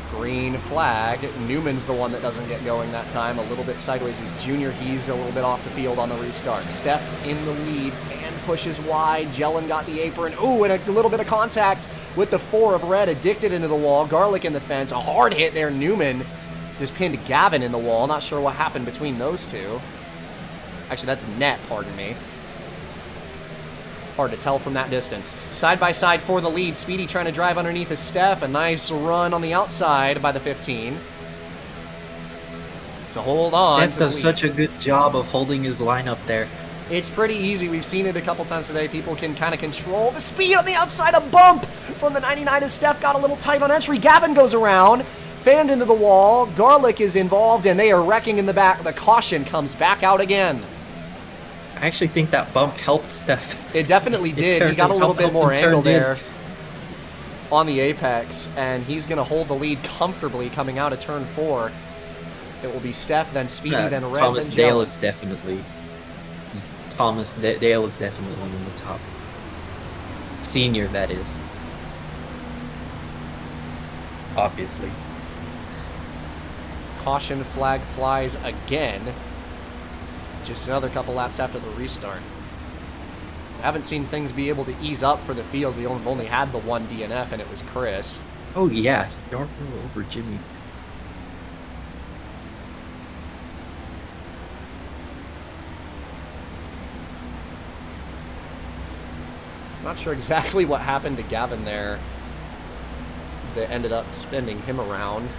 Green flag. Newman's the one that doesn't get going that time. A little bit sideways is Junior. He's a little bit off the field on the restart. Steph in the lead. Fan pushes wide. Jelen got the apron. Ooh, and a little bit of contact with the 4 of Red. Addicted into the wall. Garlic in the fence. A hard hit there. Newman just pinned Gavin in the wall. Not sure what happened between those two. Actually, that's net, pardon me. Hard to tell from that distance. Side by side for the lead. Speedy trying to drive underneath of Steph. A nice run on the outside by the 15. To hold on. Steph does such a good job of holding his line up there. It's pretty easy. We've seen it a couple times today. People can kind of control the speed on the outside. A bump from the 99 as Steph got a little tight on entry. Gavin goes around. Fanned into the wall. Garlic is involved, and they are wrecking in the back. The caution comes back out again. I actually think that bump helped Steph. It definitely did. He got a little bit more angle there on the apex, and he's going to hold the lead comfortably coming out of turn 4. It will be Steph, then Speedy, then Red, Thomas then Dale Jelen. is definitely... Thomas Dale is definitely in the top. Senior, that is. Obviously. Caution flag flies again. Just another couple laps after the restart. I haven't seen things be able to ease up for the field. We only had the one DNF, and it was Chris. Oh, yeah. Don't roll over Jimmy. Not sure exactly what happened to Gavin there that ended up spinning him around.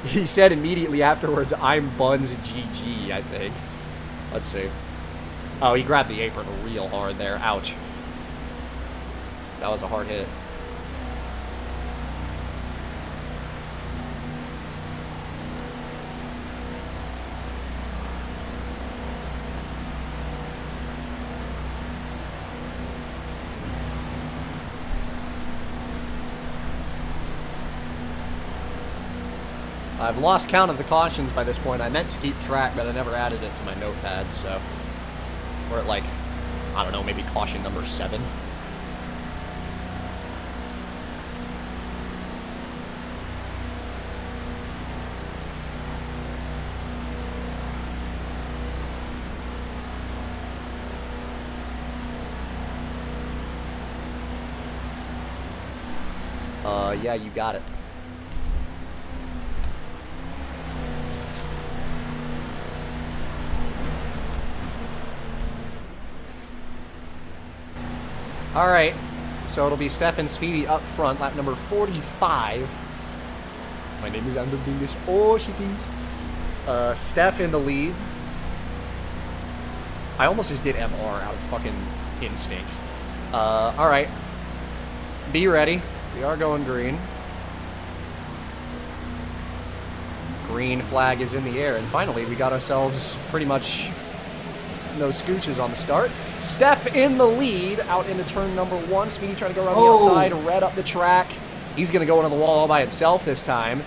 He said immediately afterwards, "I'm Buns GG," I think. Let's see. Oh, he grabbed the apron real hard there. Ouch. That was a hard hit. I've lost count of the cautions by this point. I meant to keep track, but I never added it to my notepad, so we're at, like, I don't know, maybe caution number 7. Yeah, you got it. All right, so it'll be Steph and Speedy up front, lap number 45. My name is Andrew Dingus. Oh, she thinks. Steph in the lead. I almost just did MR out of fucking instinct. All right, be ready. We are going green. Green flag is in the air, and finally we got ourselves pretty much no scooches on the start. Steph in the lead, out into turn number 1. Speedy trying to go around the outside, Red up the track. He's going to go into the wall all by himself this time.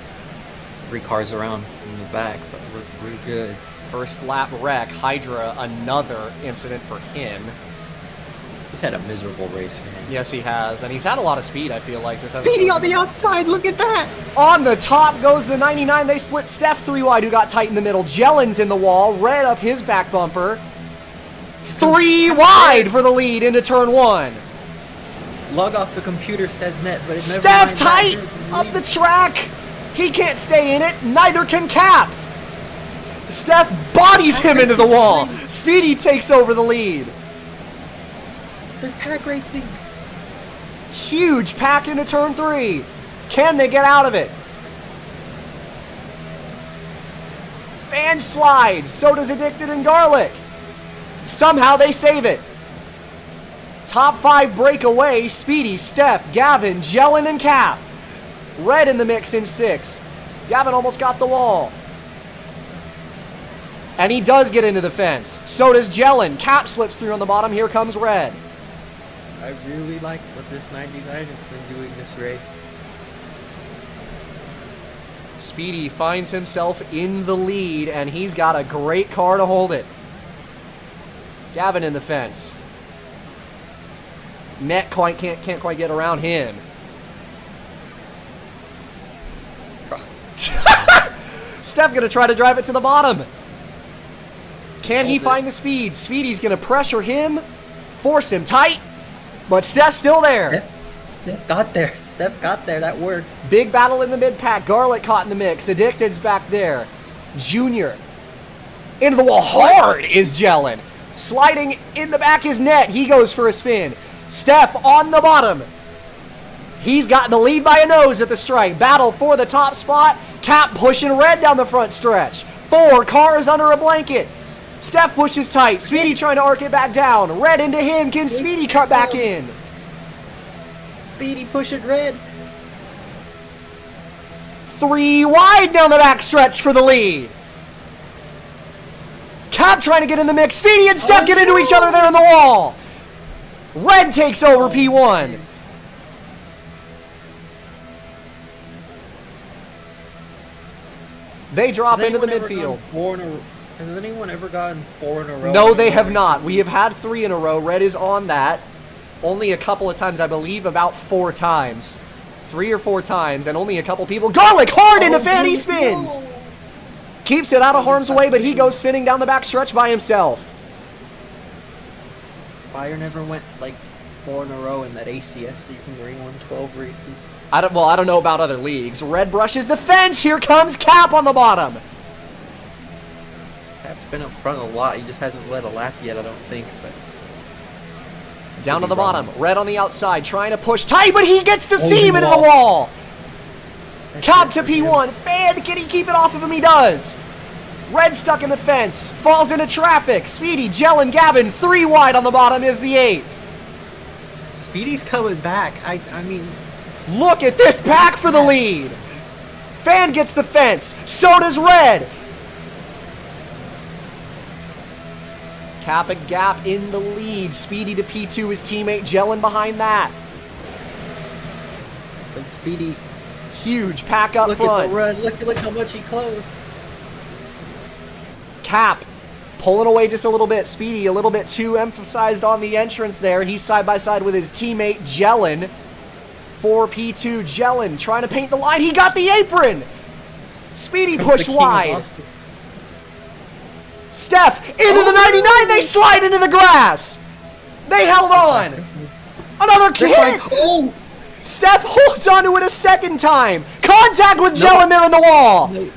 3 cars around in the back, but we're good. First lap wreck. Hydra, another incident for him. He's had a miserable race, man. Yes, he has. And he's had a lot of speed, I feel like. Just Speedy on the outside, look at that! On the top goes the 99. They split Steph 3 wide, who got tight in the middle. Jelen's in the wall. Red up his back bumper. 3 wide for the lead into turn 1. Log off the computer says net, but it's never Steph mind tight that. up the track. He can't stay in it. Neither can Cap. Steph bodies him into the wall. Speedy takes over the lead. They're pack racing. Huge pack into turn 3. Can they get out of it? Fan slides. So does Addicted and Garlic. Somehow they save it. Top 5 breakaway. Speedy, Steph, Gavin, Jelen, and Cap. Red in the mix in 6th. Gavin almost got the wall. And he does get into the fence. So does Jelen. Cap slips through on the bottom. Here comes Red. I really like what this 99 has been doing this race. Speedy finds himself in the lead, and he's got a great car to hold it. Gavin in the fence. Net can't quite get around him. Steph gonna try to drive it to the bottom. Can he find the speed? Speedy's gonna pressure him, force him tight, but Steph's still there. Steph got there. Steph got there. That worked. Big battle in the mid-pack. Garlic caught in the mix. Addicted's back there. Junior. Into the wall hard is Jellin. Sliding in the back is Net. He goes for a spin. Steph on the bottom. He's got the lead by a nose at the strike. Battle for the top spot. Cap pushing Red down the front stretch. 4 cars under a blanket. Steph pushes tight. Speedy trying to arc it back down. Red into him. Can Speedy cut back in? Speedy pushing Red. 3 wide down the back stretch for the lead. Cap trying to get in the mix. Speedy and Steph get into each other there in the wall. Red takes over P1. They drop into the midfield. Has anyone ever gotten 4 in a row? No, they have not. We have had 3 in a row. Red is on that. Only a couple of times, I believe, about 4 times. 3 or 4 times, and only a couple people. Garlic hard into fan, he spins! Keeps it out of harm's way, but he goes spinning down the back stretch by himself. Fire never went like 4 in a row in that ACS season where he won 12 races. I don't know about other leagues. Red brushes the fence. Here comes Cap on the bottom. Cap's been up front a lot. He just hasn't led a lap yet, I don't think. But down to the bottom. Red on the outside, trying to push tight, but he gets the seam into the wall. Cap to P1. Fan, can he keep it off of him? He does. Red stuck in the fence. Falls into traffic. Speedy, Jellin, Gavin. 3 wide on the bottom is the 8. Speedy's coming back. I mean... Look at this pack for the lead. Fan gets the fence. So does Red. Cap and Gap in the lead. Speedy to P2. His teammate Jellin behind that. But Speedy... Huge pack up look front. Look at the Red. Look how much he closed. Cap pulling away just a little bit. Speedy a little bit too emphasized on the entrance there. He's side by side with his teammate Jellin. For P2, Jellin trying to paint the line. He got the apron. Speedy pushed wide. Steph into the 99. They slide into the grass. They held on. Another hit. Oh. Steph holds onto it a second time. Contact with Jellin there in the wall. No.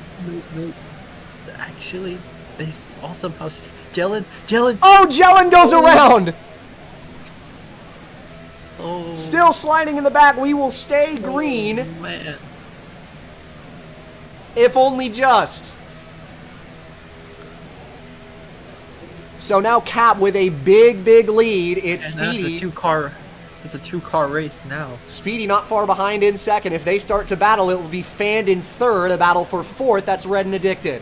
Actually, they also Jellin. Oh, Jellin goes around. Oh. Still sliding in the back. We will stay green. Oh, man. If only just. So now Cap with a big lead. It's and Speedy. It's a two-car race now. Speedy not far behind in second. If they start to battle, it will be Fanned in third. A battle for fourth. That's Red and Addicted.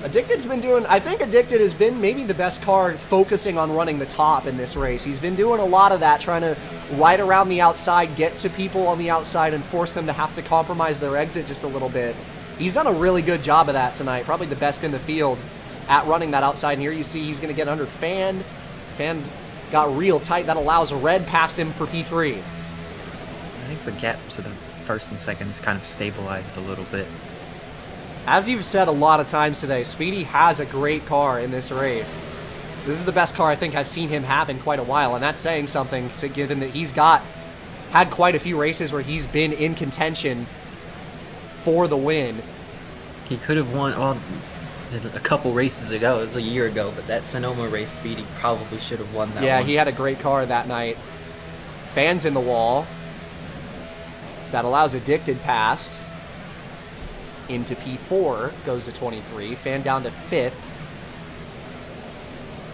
Addicted's been doing... I think Addicted has been maybe the best car focusing on running the top in this race. He's been doing a lot of that, trying to ride around the outside, get to people on the outside, and force them to have to compromise their exit just a little bit. He's done a really good job of that tonight. Probably the best in the field at running that outside. And here you see he's going to get under Fanned. Fanned got real tight. That allows Red past him for P3. I think the gap to the first and second is kind of stabilized a little bit. As you've said a lot of times today, Speedy has a great car in this race. This is the best car I think I've seen him have in quite a while, and that's saying something, given that he's had quite a few races where he's been in contention for the win. He could have won, well, a couple races ago, it was a year ago, but that Sonoma race, Speedy probably should have won that one. Yeah, he had a great car that night. Fans in the wall. That allows Addicted past. Into P4, goes to 23. Fan down to 5th.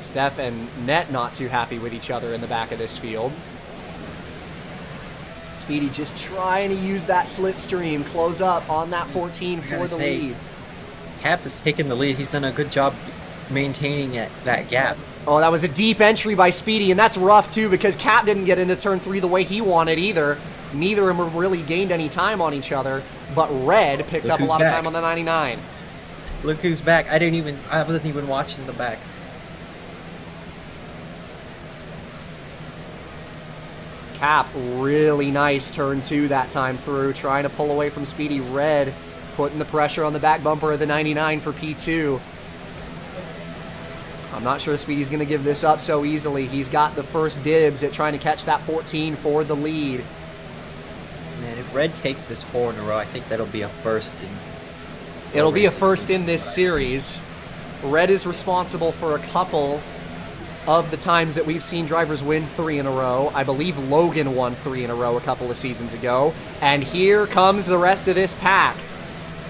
Steph and Net not too happy with each other in the back of this field. Speedy just trying to use that slipstream, close up on that 14 for the lead. Cap has taken the lead. He's done a good job maintaining that gap. Oh, that was a deep entry by Speedy, and that's rough too because Cap didn't get into turn 3 the way he wanted either. Neither of them really gained any time on each other, but Red picked Look up a who's lot of back. time on the 99. Look who's back. I wasn't even watching the back. Cap, really nice turn 2 that time through, trying to pull away from Speedy. Red putting the pressure on the back bumper of the 99 for P2. I'm not sure Speedy's going to give this up so easily. He's got the first dibs at trying to catch that 14 for the lead. Man, if Red takes this 4 in a row, I think that'll be a first in... It'll be a first in this series. Red is responsible for a couple of the times that we've seen drivers win 3 in a row. I believe Logan won 3 in a row a couple of seasons ago. And here comes the rest of this pack.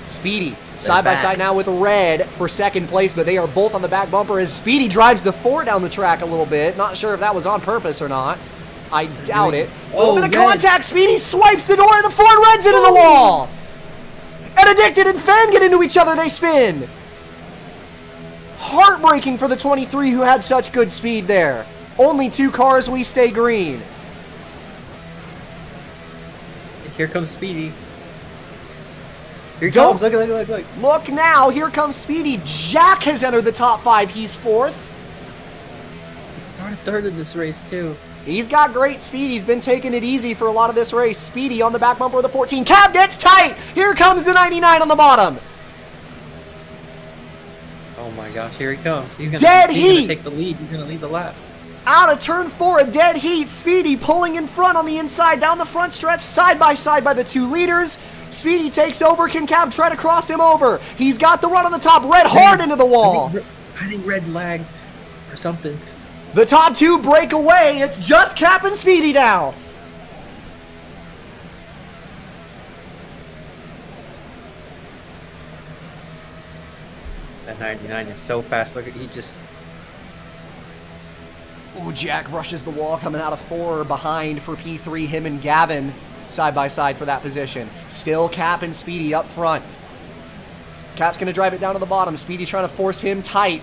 Speedy side by side now with Red for second place, but they are both on the back bumper as Speedy drives the 4 down the track a little bit. Not sure if that was on purpose or not. I doubt it. A little bit of contact. Speedy swipes the door, and the Ford Red's into the wall. And Addicted and Fan get into each other. They spin. Heartbreaking for the 23 who had such good speed there. Only 2 cars, we stay green. Here comes Speedy. Here he comes. Look. Look now. Here comes Speedy. Jack has entered the top 5. He's 4th. He started 3rd in this race, too. He's got great speed. He's been taking it easy for a lot of this race. Speedy on the back bumper of the 14. Cab gets tight. Here comes the 99 on the bottom. Oh my gosh, here he comes. He's gonna take the lead. He's gonna lead the lap. Out of turn 4, a dead heat. Speedy pulling in front on the inside, down the front stretch, side by side by the 2 leaders. Speedy takes over. Can Cab try to cross him over? He's got the run on the top. Red hard into the wall. I think Red lagged or something. The top 2 break away. It's just Cap and Speedy now. That 99 is so fast. Look at he just... Ooh, Jack rushes the wall coming out of 4 behind for P3. Him and Gavin side by side for that position. Still Cap and Speedy up front. Cap's going to drive it down to the bottom. Speedy trying to force him tight.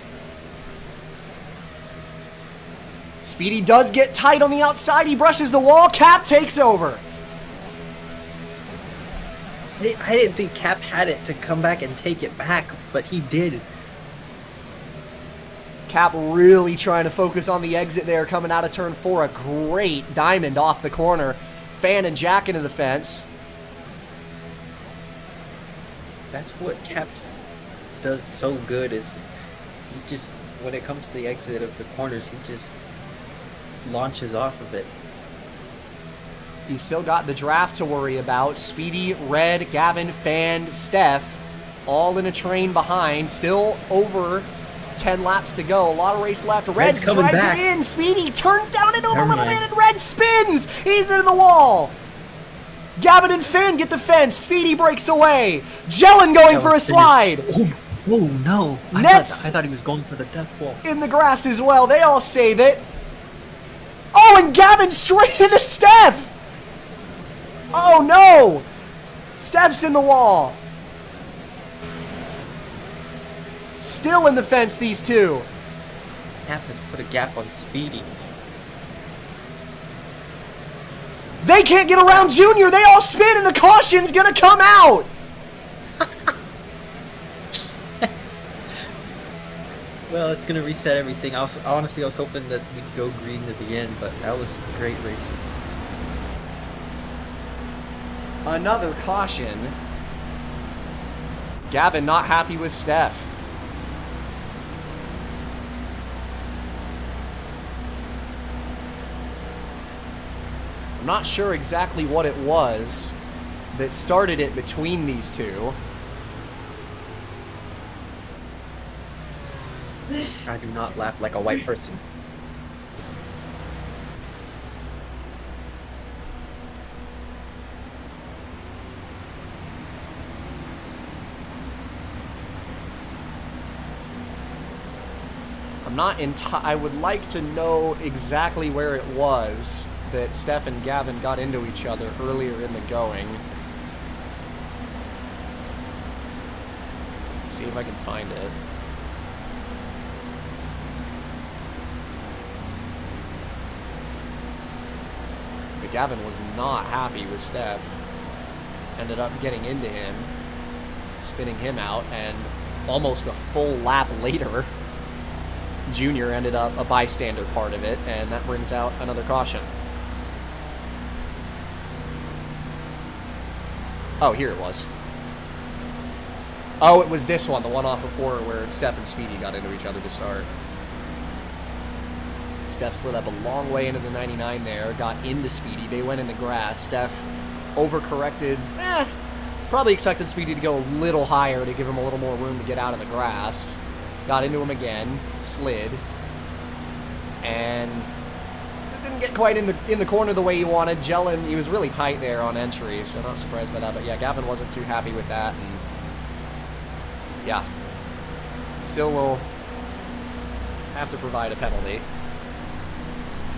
Speedy does get tight on the outside. He brushes the wall. Cap takes over. I didn't think Cap had it to come back and take it back, but he did. Cap really trying to focus on the exit there coming out of turn 4. A great diamond off the corner. Fan and Jack into the fence. That's what Cap does so good is he just, when it comes to the exit of the corners, he just launches off of it. He's still got the draft to worry about. Speedy, Red, Gavin, Fan, Steph, all in a train behind. Still over 10 laps to go. A lot of race left. Red drives it in. Speedy turned down and over a little bit, and Red spins. He's into the wall. Gavin and Finn get the fence. Speedy breaks away. Jellin going for a slide. Oh no. I thought he was going for the death wall. In the grass as well. They all save it. Oh, and Gavin straight into Steph. Oh no. Steph's in the wall. Still in the fence, these 2. Cap has put a gap on Speedy. They can't get around Junior. They all spin, and the caution's gonna come out. Well, it's gonna reset everything. Honestly, I was hoping that we'd go green to the end, but that was great racing. Another caution. Gavin not happy with Steph. I'm not sure exactly what it was that started it between these 2. I do not laugh like a white person. I would like to know exactly where it was that Steph and Gavin got into each other earlier in the going. See if I can find it. but Gavin was not happy with Steph. Ended up getting into him, spinning him out, and almost a full lap later, Junior ended up a bystander part of it, and that brings out another caution. Oh, here it was. Oh, it was this one, the one off of 4 where Steph and Speedy got into each other to start. Steph slid up a long way into the 99 there, got into Speedy. They went in the grass. Steph overcorrected. Probably expected Speedy to go a little higher to give him a little more room to get out of the grass. Got into him again, slid, and just didn't get quite in the corner the way he wanted. Jellin, he was really tight there on entry, so not surprised by that. But yeah, Gavin wasn't too happy with that, and yeah, still will have to provide a penalty,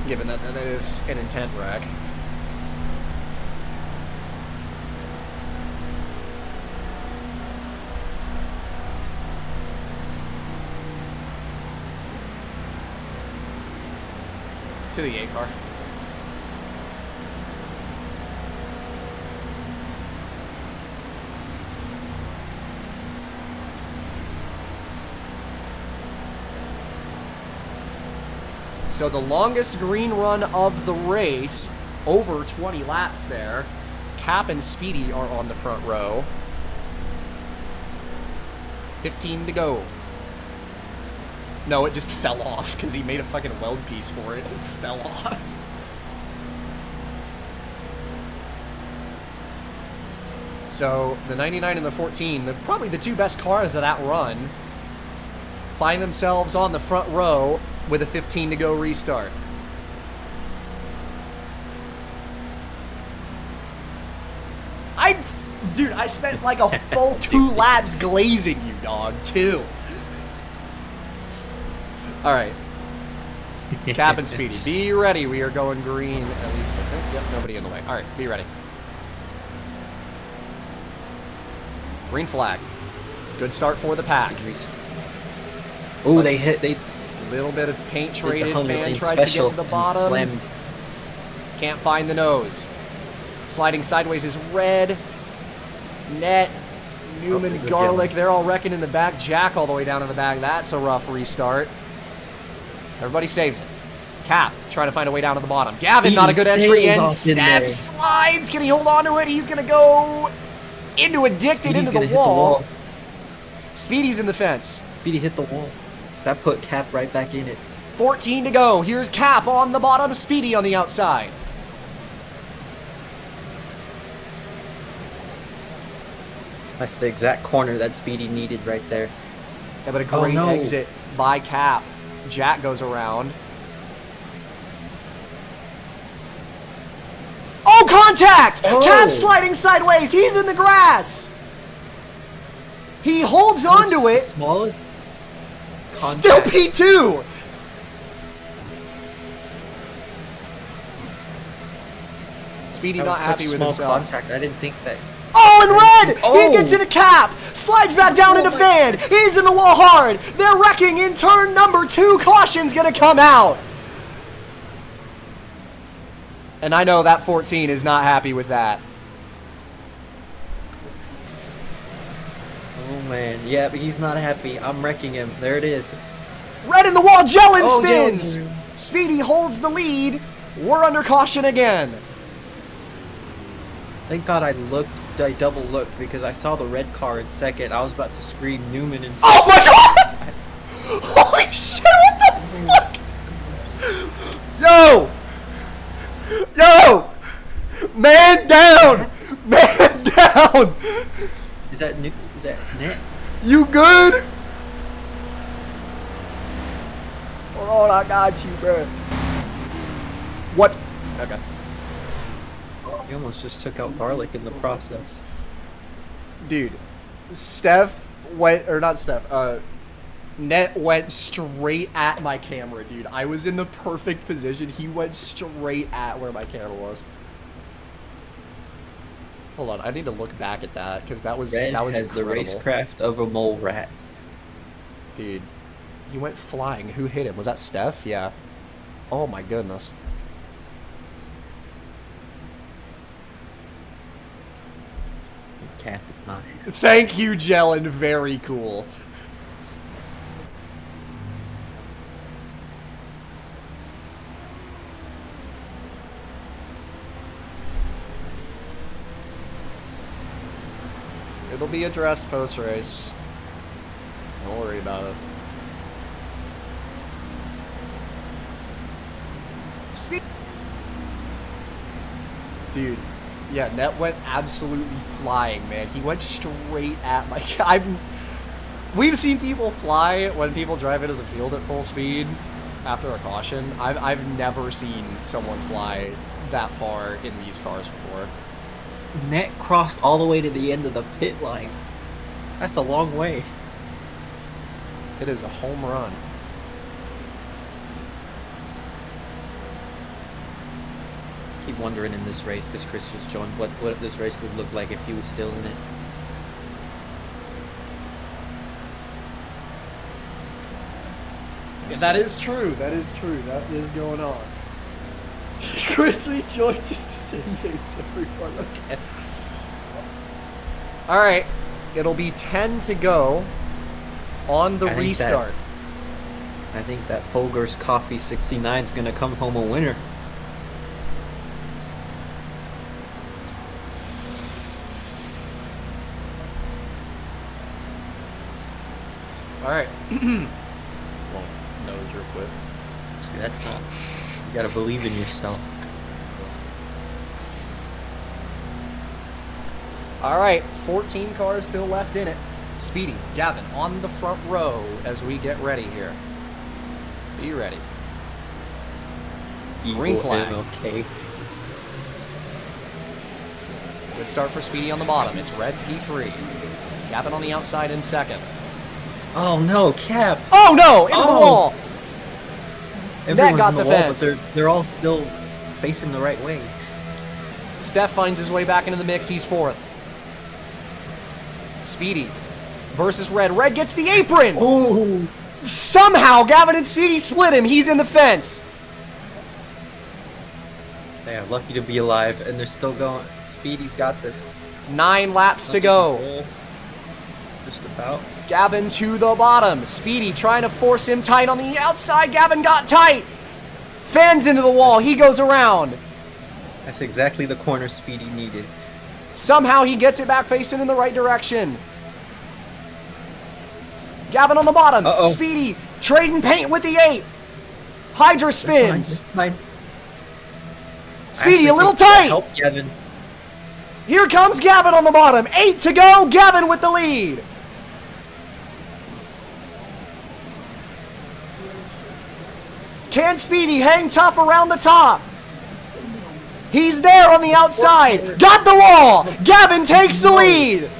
given that that is an intent wreck. To the 8 car. So the longest green run of the race, over 20 laps there. Cap and Speedy are on the front row. 15 to go. No, it just fell off because he made a fucking weld piece for it. It fell off. So the 99 and the 14, probably the two best cars of that run, find themselves on the front row with a 15 to go restart. Dude, I spent like a full 2 laps glazing you, dog. 2. All right. Cap and Speedy, be ready. We are going green, at least I think. Yep, nobody in the way. All right, be ready. Green flag. Good start for the pack. Oh, they hit. They little bit of paint traded. The Fan tries to get to the bottom. Slammed. Can't find the nose. Sliding sideways is red. Net. Newman, Garlic, they're all wrecking in the back. Jack all the way down in the back. That's a rough restart. Everybody saves it. Cap trying to find a way down to the bottom. Gavin, not a good entry in. Steph slides. Can he hold on to it? He's going to go into addicted into the wall. Speedy's in the fence. Speedy hit the wall. That put Cap right back in it. 14 to go. Here's Cap on the bottom. Speedy on the outside. That's the exact corner that Speedy needed right there. Yeah, but a great exit by Cap. Jack goes around. Oh, contact! Oh. Cap sliding sideways. He's in the grass. He holds onto it. Smallest. Still P2. Speedy not happy with himself. Contact. I didn't think that. Oh, and red! Oh. He gets into Cap, slides back down into Fan. He's in the wall hard. They're wrecking in turn number 2. Caution's gonna come out. And I know that 14 is not happy with that. Oh man, yeah, but he's not happy. I'm wrecking him. There it is. Red in the wall, Jellin Oh, spins. Jellin. Speedy holds the lead. We're under caution again. Thank God I double looked because I saw the red car in second. I was about to scream Newman in second. Oh my god! Holy shit, what the fuck? Yo! Yo! Man down! Man down! Is that net? You good? Hold on, I got you, bro. What? Okay. You almost just took out Garlic in the process. Dude, Steph went, or not Steph, Net went straight at my camera, dude. I was in the perfect position. He went straight at where my camera was. Hold on, I need to look back at that because that was Red has incredible. the racecraft of a mole rat. Dude, he went flying. Who hit him? Was that Steph? Yeah. Oh my goodness. Cat deny. Thank you, Jelen. Very cool. It'll be addressed post-race. Don't worry about it. Dude, yeah, Net went absolutely flying, man. He went straight at my... We've seen people fly when people drive into the field at full speed after a caution. I've never seen someone fly that far in these cars before. Net crossed all the way to the end of the pit line. That's a long way. It is a home run. Keep wondering in this race, because Chris just joined, what this race would look like if he was still in it. Yeah, that is true. That is true. That is going on. Chris rejoined just to say hates everyone again. All right, it'll be 10 to go on the restart. I think that Folger's Coffee 69 is gonna come home a winner. All right. Well, nose real quick. See, that's not. You gotta believe in yourself. All right, 14 cars still left in it. Speedy, Gavin, on the front row as we get ready here. Be ready. Green flag. MLK. Good start for Speedy on the bottom. It's red P3. Gavin on the outside in second. Oh no, Cap! Oh no! Into the wall! Everyone's got in the the wall, fence. but they're all still facing the right way. Steph finds his way back into the mix. He's fourth. Speedy versus Red. Red gets the apron! Oh! Somehow, Gavin and Speedy split him. He's in the fence. They are lucky to be alive, and they're still going. Speedy's got this. 9 laps to go. Just about. Gavin to the bottom. Speedy trying to force him tight on the outside. Gavin got tight. Fans into the wall. He goes around. That's exactly the corner Speedy needed. Somehow he gets it back facing in the right direction. Gavin on the bottom. Uh-oh. Speedy trading paint with the 8. Hydra spins. Fine. Speedy a little tight. Help Gavin. Here comes Gavin on the bottom. 8 to go. Gavin with the lead. Can Speedy hang tough around the top? He's there on the outside. Got the wall. Gavin takes the lead.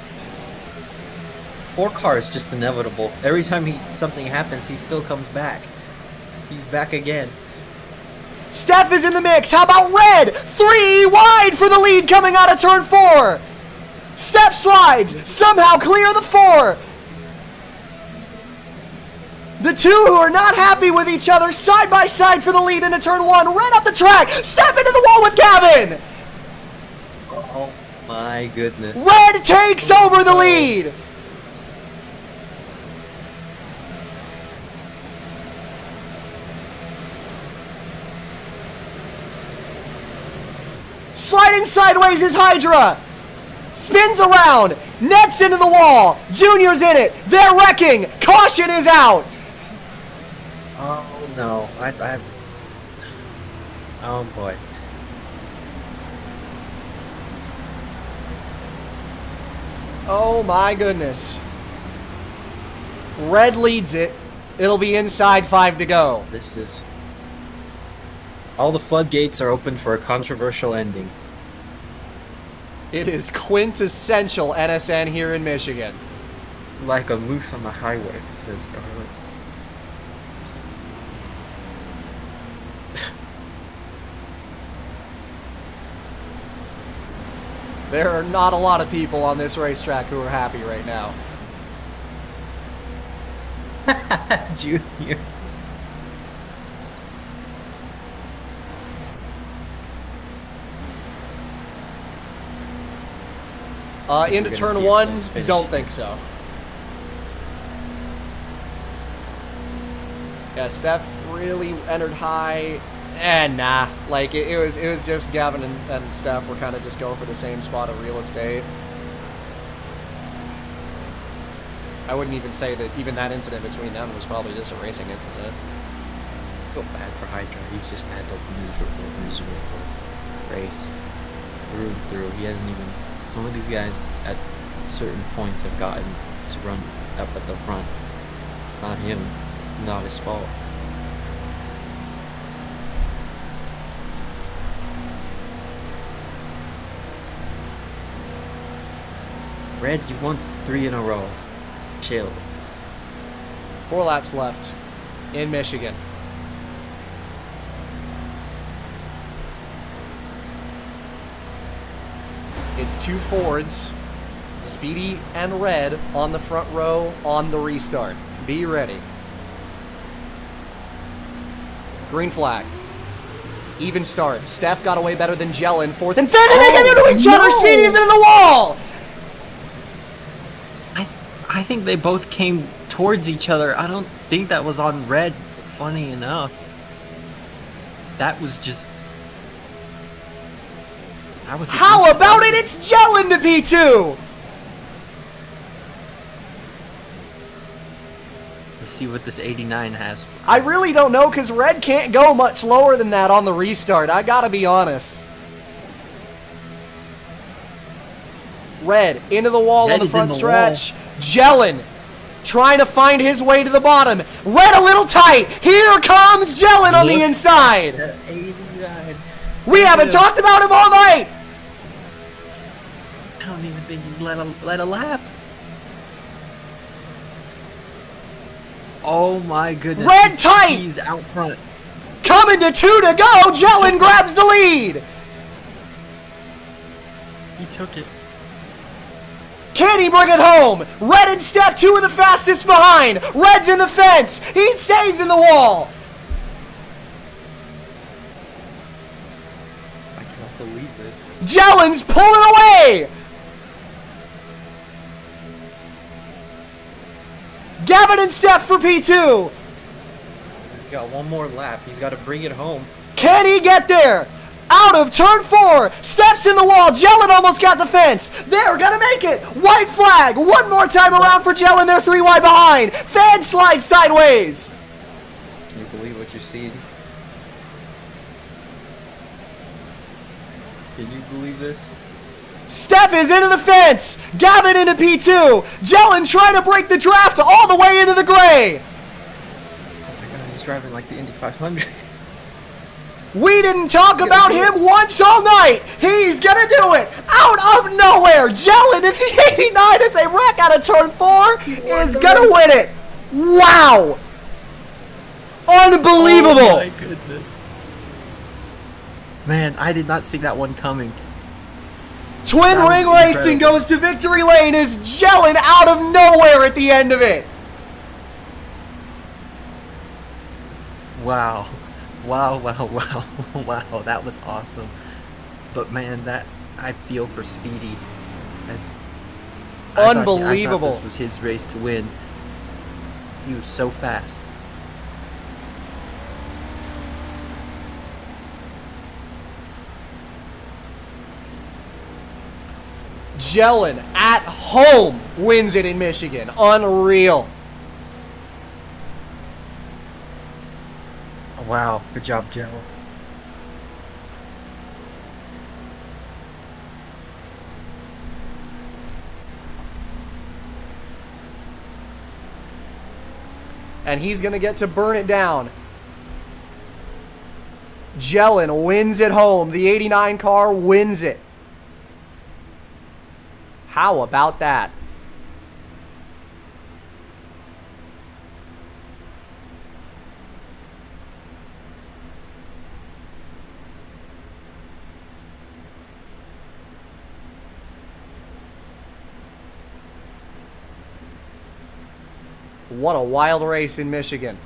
4 cars just inevitable. Every time something happens, he still comes back. He's back again. Steph is in the mix. How about Red? 3 wide for the lead coming out of turn 4. Steph slides. Somehow clear the 4. The two who are not happy with each other side by side for the lead into turn 1. Red up the track. Steph into the wall with Gavin. Oh my goodness. Red takes over the lead. Sliding sideways is Hydra. Spins around. Nets into the wall. Junior's in it. They're wrecking. Caution is out. Oh no. Oh boy. Oh my goodness. Red leads it. It'll be inside 5 to go. This is... All the floodgates are open for a controversial ending. It is quintessential NSN here in Michigan. Like a moose on the highway, says Garlic. There are not a lot of people on this racetrack who are happy right now. Junior. Into gonna turn see a one, close finish. don't think so. Yeah, Steph really entered high. Nah. Like, it was just Gavin and Steph were kind of just going for the same spot of real estate. I wouldn't even say that even that incident between them was probably just a racing incident. Feel bad for Hydra. He's just had a miserable race through and through. He hasn't even. Some of these guys at certain points have gotten to run up at the front. Not him. Not his fault. Red, you won 3 in a row. Chill. 4 laps left in Michigan. It's 2 Fords, Speedy and Red on the front row on the restart. Be ready. Green flag. Even start. Steph got away better than Jellin. 4th and 5th, and they get into each other. Speedy's in the wall. I think they both came towards each other. I don't think that was on Red, funny enough. That was just... How about it? It's Jellin to P2. Let's see what this 89 has. I really don't know because Red can't go much lower than that on the restart. I gotta be honest. Red into the wall on the front stretch. Jellin trying to find his way to the bottom. Red a little tight. Here comes Jellin on the inside. 89. We haven't talked about him all night. I don't even think he's let a lap. Oh my goodness. Red tight. He's out front. Coming to 2 to go. Jellin grabs the lead. He took it. Can he bring it home? Red and Steph, 2 of the fastest behind. Red's in the fence. He stays in the wall. I cannot believe this. Jellin's pulling away. Gavin and Steph for P2. He's got one more lap. He's got to bring it home. Can he get there? Out of turn 4. Steps in the wall. Jellin almost got the fence. They're gonna make it. White flag. One more time around for Jellin. They're 3 wide behind. Fan slides sideways. Can you believe what you're seeing? Can you believe this? Steph is into the fence. Gavin into P2. Jellin trying to break the draft all the way into the gray. Oh my god, he's driving like the Indy 500. We didn't talk about him once all night. He's gonna do it out of nowhere. Jellin in the 89 as a wreck out of turn 4 is gonna win it. Wow. Unbelievable. Oh my goodness. Man, I did not see that one coming. Twin That Ring was Racing incredible. goes to victory lane as Jellin out of nowhere at the end of it. Wow. Wow, that was awesome. But man, that I feel for Speedy. I Unbelievable. thought this was his race to win. He was so fast. Jellin at home wins it in Michigan. Unreal. Wow, good job, Joe. And he's going to get to burn it down. Jellin wins it home. The 89 car wins it. How about that? What a wild race in Michigan.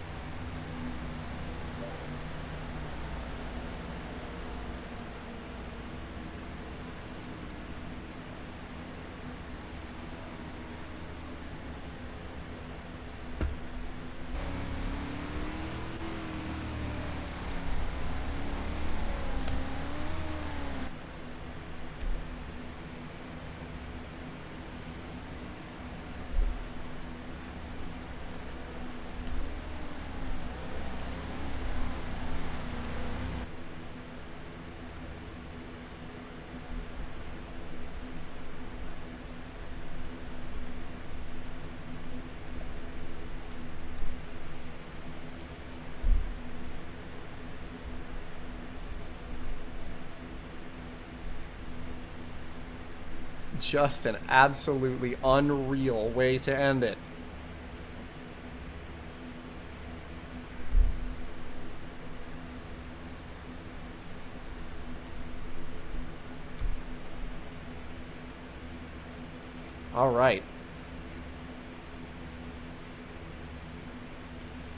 Just an absolutely unreal way to end it. All right.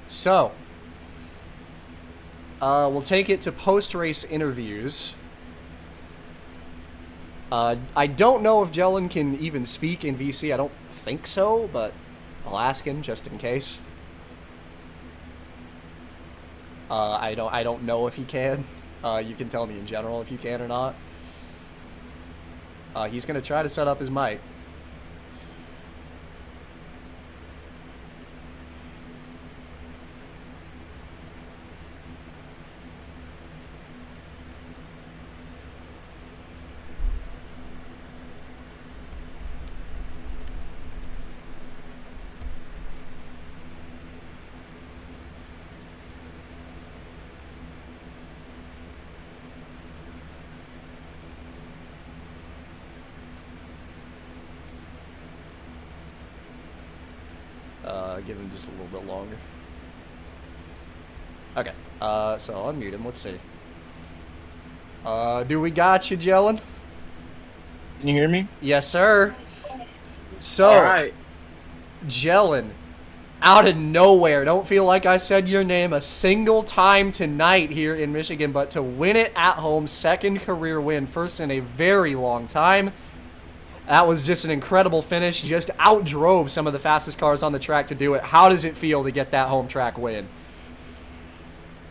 So, we'll take it to post-race interviews. I don't know if Jelen can even speak in VC. I don't think so, but I'll ask him just in case. I don't know if he can. You can tell me in general if you can or not. He's gonna try to set up his mic. Give him just a little bit longer. Okay, so I'll unmute him. Let's see. Do we got you, Jelen? Can you hear me? Yes, sir. So, All right. Jelen, out of nowhere, don't feel like I said your name a single time tonight here in Michigan, but to win it at home, second career win, first in a very long time. That was just an incredible finish. Just outdrove some of the fastest cars on the track to do it. How does it feel to get that home track win?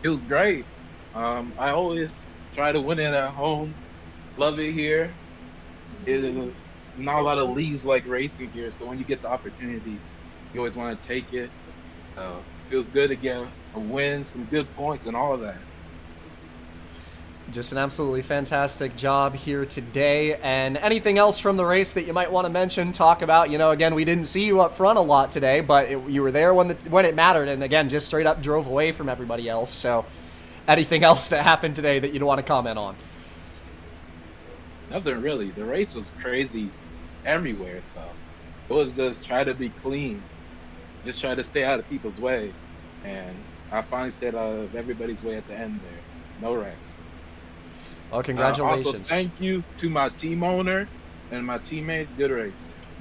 It was great. I always try to win it at home. Love it here. It's not a lot of leagues like racing here, so when you get the opportunity, you always want to take it. Feels good to get a win, some good points, and all of that. Just an absolutely fantastic job here today. And anything else from the race that you might want to mention, talk about? You know, again, we didn't see you up front a lot today, but you were there when it mattered, and again, just straight up drove away from everybody else. So anything else that happened today that you'd want to comment on? Nothing really. The race was crazy everywhere, so it was just try to be clean. Just try to stay out of people's way. And I finally stayed out of everybody's way at the end there. No wrecks. Well, congratulations. Also, thank you to my team owner and my teammates. Good race.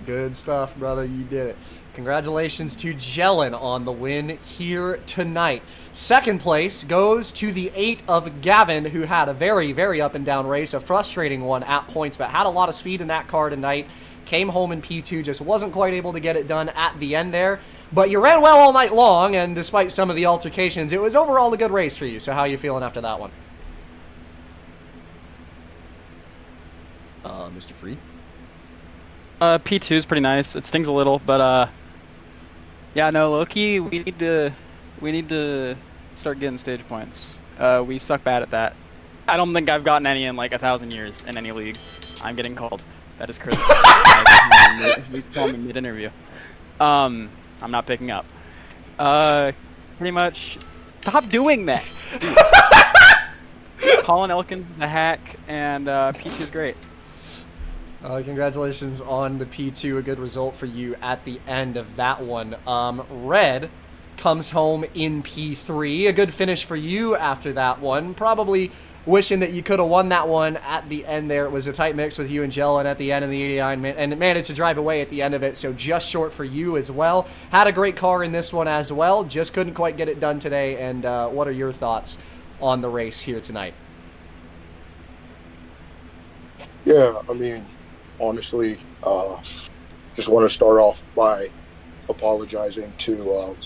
Good stuff, brother. You did it. Congratulations to Jelen on the win here tonight. Second place goes to the 8 of Gavin, who had a very, very up and down race, a frustrating one at points, but had a lot of speed in that car tonight. Came home in P2, just wasn't quite able to get it done at the end there. But you ran well all night long, and despite some of the altercations, it was overall a good race for you. So how are you feeling after that one? Mr. Freed? P2 is pretty nice. It stings a little, but yeah, no, Loki, we need to start getting stage points. We suck bad at that. I don't think I've gotten any in like 1,000 years in any league. I'm getting called. That is Chris. He's calling me mid-interview. I'm not picking up. Pretty much, stop doing that. Colin Elkins, the hack, and P2 is great. Congratulations on the P2, a good result for you at the end of that one. Red comes home in P3, a good finish for you after that one. Probably wishing that you could have won that one at the end there. It was a tight mix with you and Jelen at the end of the 89, and managed to drive away at the end of it, so just short for you as well. Had a great car in this one as well, just couldn't quite get it done today. And what are your thoughts on the race here tonight? Yeah, I mean, honestly, just want to start off by apologizing to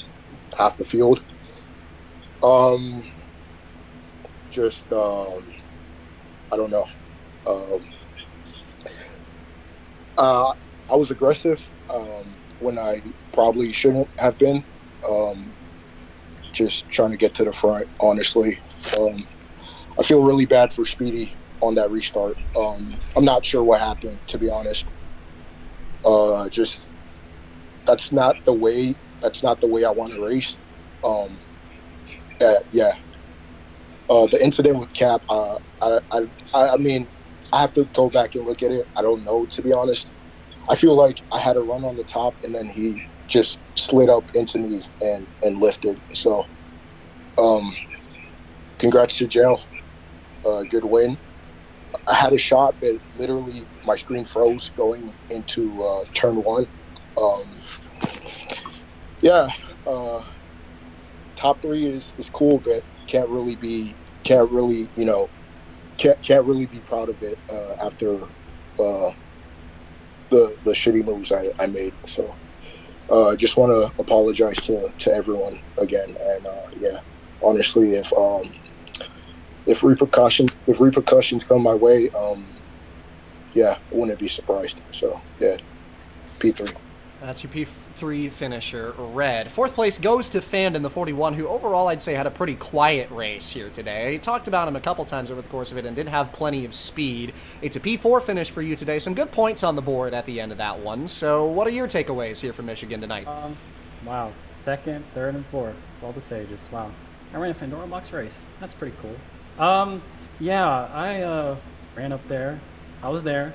half the field. I don't know. I was aggressive when I probably shouldn't have been. Just trying to get to the front, honestly. I feel really bad for Speedy on that restart. I'm not sure what happened, to be honest. Just that's not the way I want to race. Yeah. The incident with Cap, I mean, I have to go back and look at it. I don't know, to be honest. I feel like I had a run on the top, and then he just slid up into me and lifted. So, congrats to Jail. Good win. I had a shot, but literally my screen froze going into turn one. Yeah, top three is cool, but can't really be proud of it after the shitty moves I made. So just want to apologize to everyone again, and yeah, honestly, if repercussions come my way, yeah, I wouldn't be surprised. So yeah, P3. That's your P3 finisher, Red. Fourth place goes to Fand in the 41, who overall I'd say had a pretty quiet race here today. I talked about him a couple times over the course of it and did have plenty of speed. It's a P4 finish for you today. Some good points on the board at the end of that one. So what are your takeaways here from Michigan tonight? Wow. Second, third, and fourth. All the sages. Wow. I ran a Fandora box race. That's pretty cool. Yeah, I ran up there. I was there.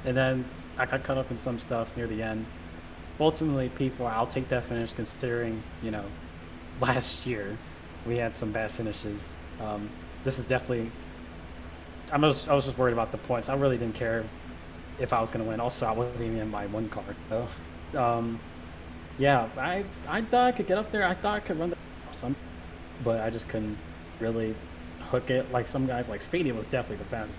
And then I got caught up in some stuff near the end. Ultimately, P4, I'll take that finish considering, last year we had some bad finishes. This is definitely, I was just worried about the points. I really didn't care if I was going to win. Also, I wasn't even in my one card. So, yeah, I thought I could get up there. I thought I could run the some, but I just couldn't really hook it like some guys. Like Speedy was definitely the fastest.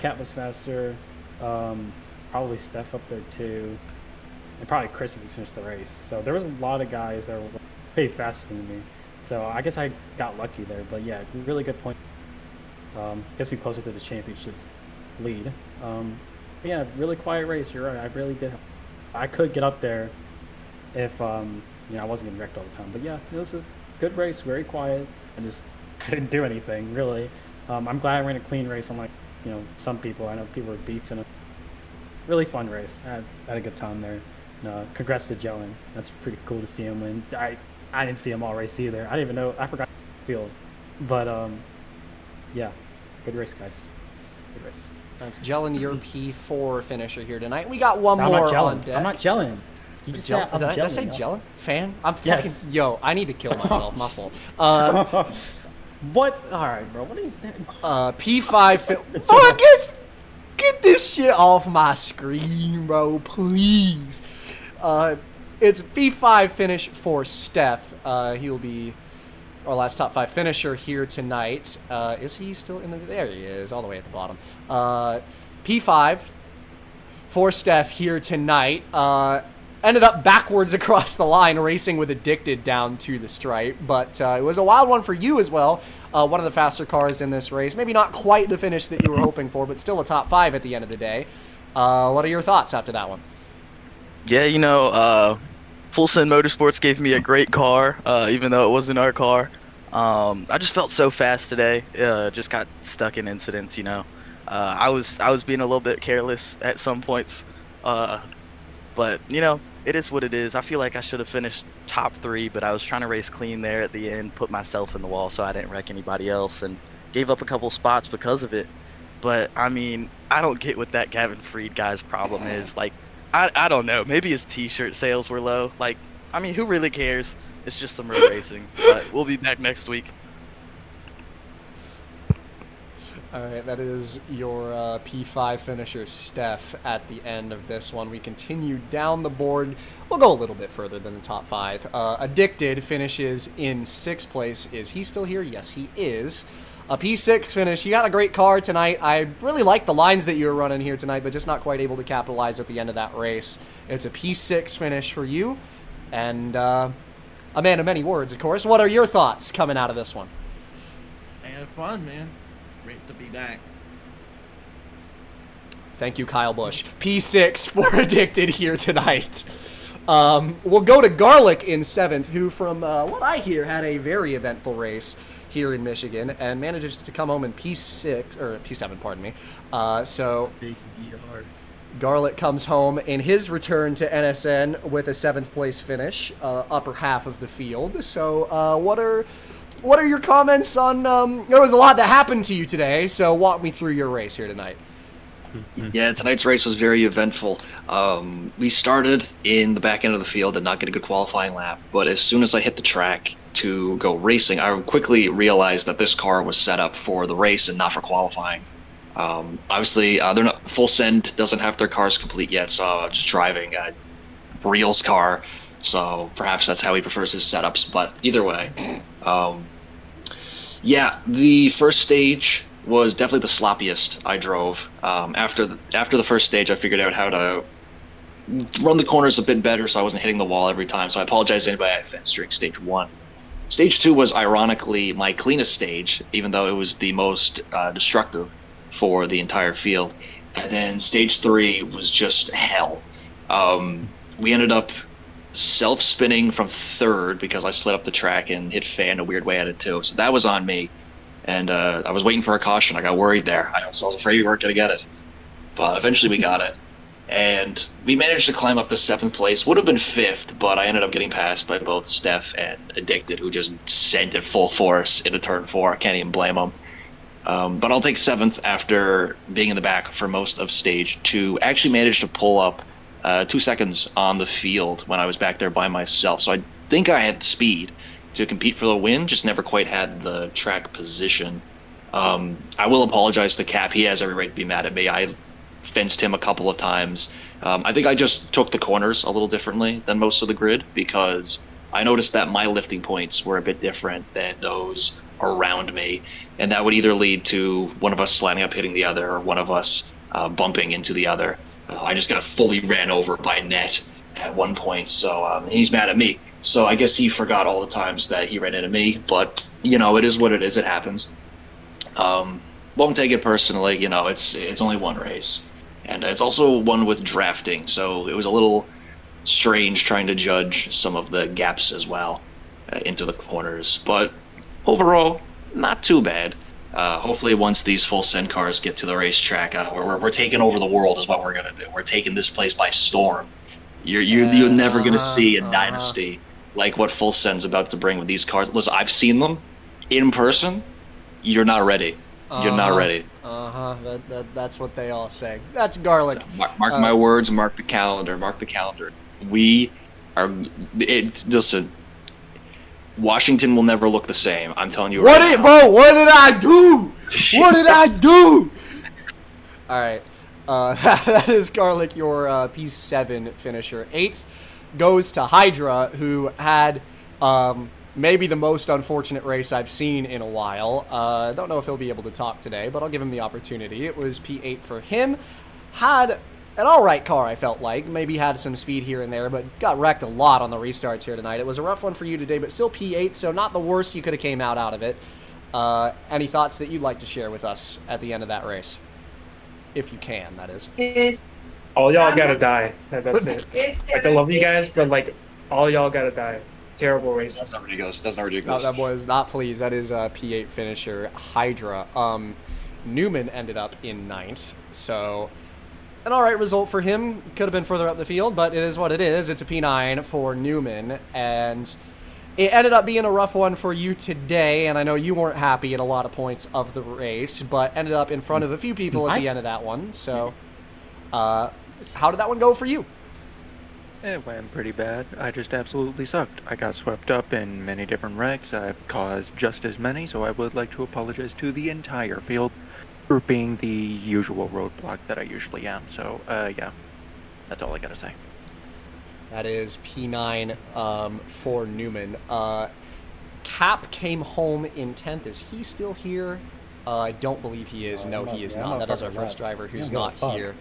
Cat was faster. Probably Steph up there too. And probably Chris if he finished the race. So there was a lot of guys that were pretty faster than me. So I guess I got lucky there. But yeah, really good point. Gets me closer to the championship lead. But yeah, really quiet race. You're right. I really did. I could get up there if I wasn't getting wrecked all the time. But yeah, it was a good race. Very quiet. I just couldn't do anything really. I'm glad I ran a clean race. Unlike some people. I know people were beefing. Really fun race. I had a good time there. Congrats to Jelen. That's pretty cool to see him win. I didn't see him all race either. I didn't even know. I forgot the field. But yeah, good race, guys. Good race. That's Jelen, your P4 finisher here tonight. We got one I'm more not on deck. I'm not Jelen. You just said I'm did I say Jelen? Fan? I'm fucking. Yes. Yo, I need to kill myself. My fault. What? All right, bro. What is that? P5. Oh, get this shit off my screen, bro, please. It's P5 finish for Steph. He'll be our last top 5 finisher here tonight. Is he still in the... There he is, all the way at the bottom. P5 for Steph here tonight. Ended up backwards across the line, racing with Addicted down to the stripe. But it was a wild one for you as well. One of the faster cars in this race. Maybe not quite the finish that you were hoping for, but still a top 5 at the end of the day. What are your thoughts after that one? Yeah, Full Send Motorsports gave me a great car, even though it wasn't our car. I just felt so fast today. Just got stuck in incidents, I was being a little bit careless at some points. But, it is what it is. I feel like I should have finished top 3, but I was trying to race clean there at the end, put myself in the wall so I didn't wreck anybody else, and gave up a couple spots because of it. But, I don't get what that Gavin Freed guy's problem is. Like, I don't know. Maybe his T-shirt sales were low. Like, who really cares? It's just some real racing. But we'll be back next week. All right, that is your P5 finisher, Steph, at the end of this one. We continue down the board. We'll go a little bit further than the top 5. Addicted finishes in 6th place. Is he still here? Yes, he is. A P6 finish. You got a great car tonight. I really like the lines that you were running here tonight, but just not quite able to capitalize at the end of that race. It's a P6 finish for you. And a man of many words, of course. What are your thoughts coming out of this one? I had fun, man. Great to be back. Thank you, Kyle Busch. P6 for Addicted here tonight. We'll go to Garlic in 7th, who from what I hear had a very eventful race here in Michigan and manages to come home in P6, or P7, pardon me. So Big DR. Garlic comes home in his return to NSN with a 7th place finish, upper half of the field. So what are your comments on, there was a lot that happened to you today, so walk me through your race here tonight. Yeah, tonight's race was very eventful. We started in the back end of the field and not get a good qualifying lap, but as soon as I hit the track to go racing, I quickly realized that this car was set up for the race and not for qualifying. Obviously, they're not full send doesn't have their cars complete yet, so I'm just driving Real's car, so perhaps that's how he prefers his setups. But either way, yeah, the first stage was definitely the sloppiest I drove. After the first stage, I figured out how to run the corners a bit better, so I wasn't hitting the wall every time. So I apologize to anybody I fenced during stage 1. Stage 2 was ironically my cleanest stage, even though it was the most destructive for the entire field. And then stage 3 was just hell. We ended up self-spinning from 3rd because I slid up the track and hit Faye in a weird way at it too. So that was on me. And I was waiting for a caution. I got worried there. I was afraid we weren't going to get it. But eventually we got it. And we managed to climb up to 7th place. Would have been 5th, but I ended up getting passed by both Steph and Addicted, who just sent it full force into turn 4. I can't even blame them. But I'll take 7th after being in the back for most of stage 2. Actually managed to pull up 2 seconds on the field when I was back there by myself. So I think I had the speed to compete for the win, just never quite had the track position. I will apologize to Cap. He has every right to be mad at me. I fenced him a couple of times. I think I just took the corners a little differently than most of the grid because I noticed that my lifting points were a bit different than those around me, and that would either lead to one of us sliding up hitting the other or one of us bumping into the other. I just got fully ran over by Net at one point, so he's mad at me. So I guess he forgot all the times that he ran into me, but, you know, it is what it is. It happens. Won't take it personally. You know, it's only one race. And it's also one with drafting, so it was a little strange trying to judge some of the gaps as well into the corners. But overall, not too bad. Hopefully once these full send cars get to the racetrack, we're taking over the world is what we're going to do. We're taking this place by storm. You're never going to see a dynasty like what full send's about to bring with these cars. Listen, I've seen them in person. You're not ready. You're not ready. That's what they all say. That's Garlic. So mark my words. Mark the calendar. Mark the calendar. We are. Listen, Washington will never look the same. I'm telling you. What did I do? What did I do? All right. That is Garlic, your P7 finisher. 8th goes to Hydra, who had maybe the most unfortunate race I've seen in a while. Don't know if he'll be able to talk today, but I'll give him the opportunity. It was P8 for him. Had an alright car, I felt like. Maybe had some speed here and there, but got wrecked a lot on the restarts here tonight. It was a rough one for you today, but still P8, so not the worst you could have came out of it. Any thoughts that you'd like to share with us at the end of that race? If you can, that is. All y'all gotta die. That's it. Like, I love you guys, but, like, all y'all gotta die. Terrible race. That's not ridiculous. That's not ridiculous. No, that was not pleased. That is a P8 finisher, Hydra. Newman ended up in 9th, so an alright result for him. Could have been further up the field, but it is what it is. It's a P9 for Newman, and it ended up being a rough one for you today, and I know you weren't happy at a lot of points of the race, but ended up in front of a few people at the end of that one, so how did that one go for you? It went pretty bad. I just absolutely sucked. I got swept up in many different wrecks. I've caused just as many, so I would like to apologize to the entire field for being the usual roadblock that I usually am. So, yeah, that's all I gotta say. That is P9 for Newman. Cap came home in 10th. Is he still here? I don't believe he is. No, he is not. That is our first driver who's not here.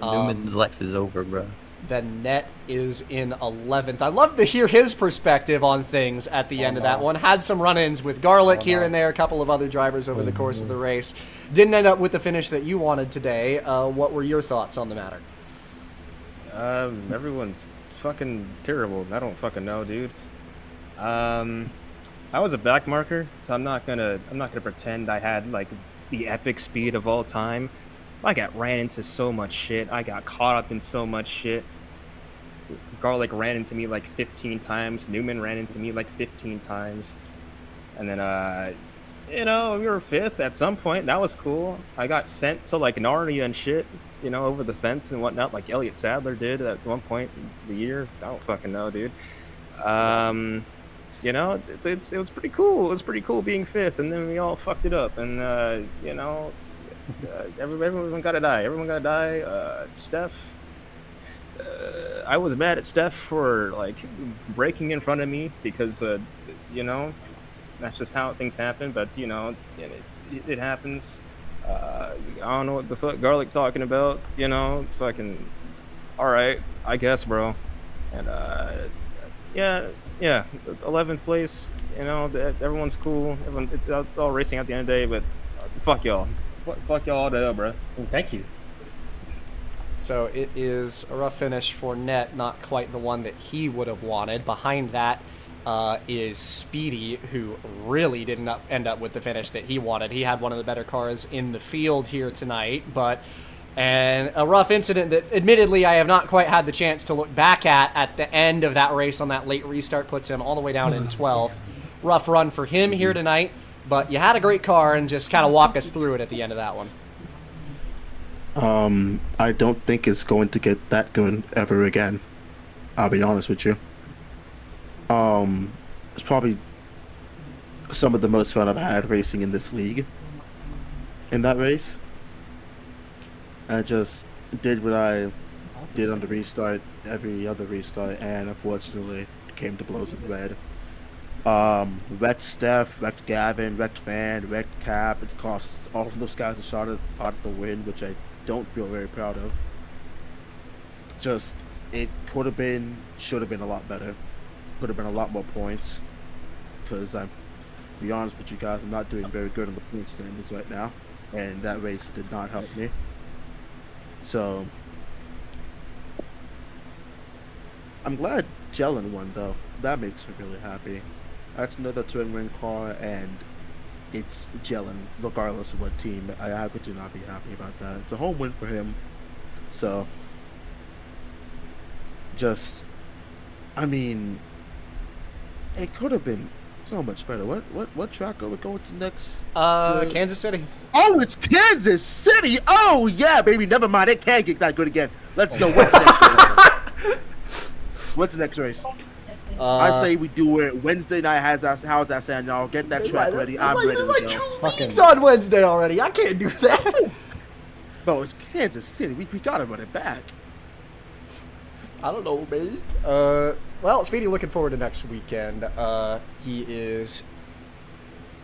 Newman's life is over, bro. Then Net is in 11th. I'd love to hear his perspective on things at the end of that one. Had some run-ins with Garlic here and there, a couple of other drivers over the course of the race. Didn't end up with the finish that you wanted today. What were your thoughts on the matter? Everyone's fucking terrible. I don't fucking know, dude. I was a back marker, so I'm not gonna pretend I had like the epic speed of all time. I got ran into so much shit. I got caught up in so much shit. Garlic ran into me like 15 times. Newman ran into me like 15 times. And then you know, we were 5th at some point. That was cool. I got sent to like Narnia and shit, you know, over the fence and whatnot, like Elliot Sadler did at one point in the year. I don't fucking know, dude. You know, it was pretty cool. It was pretty cool being 5th, and then we all fucked it up, and you know, everyone got to die. Everyone got to die. Steph. I was mad at Steph for like breaking in front of me because you know, that's just how things happen. But you know, it happens. I don't know what the fuck Garlic talking about. You know, fucking. All right, I guess, bro. And yeah, 11th place. You know, everyone's cool. Everyone, it's all racing at the end of the day. But fuck y'all. Fuck y'all all the hell, bro. Thank you. So it is a rough finish for Net, not quite the one that he would have wanted. Behind that is Speedy, who really didn't end up with the finish that he wanted. He had one of the better cars in the field here tonight, and a rough incident that admittedly I have not quite had the chance to look back at the end of that race on that late restart puts him all the way down in 12th. Rough run for him here tonight, but you had a great car, and just kind of walk us through it at the end of that one. I don't think it's going to get that good ever again. I'll be honest with you. It's probably some of the most fun I've had racing in this league. In that race, I just did what I did on the restart, every other restart, and unfortunately came to blows with red. Wrecked Steph, wrecked Gavin, wrecked Van, wrecked Cap. It cost all of those guys a shot at the win, which I don't feel very proud of. Just, it could have been, should have been a lot better. Could have been a lot more points. Because I'm, to be honest with you guys, I'm not doing very good on the point standings right now. And that race did not help me. So, I'm glad Jelen won though. That makes me really happy. That's another twin-win car, and it's Jelen, regardless of what team. I could not be happy about that. It's a home win for him. So, just, I mean, it could have been so much better. What track are we going to next? Kansas City. Oh, it's Kansas City. Oh yeah, baby. Never mind. It can't get that good again. Let's go. What's the next race? What's the next race? I say we do it Wednesday night. How's that sound, y'all? Get that track ready. I'm ready. There's like 2 weeks on Wednesday already. I can't do that. Bro, it's Kansas City. We gotta run it back. I don't know, man. Well, Speedy looking forward to next weekend. He is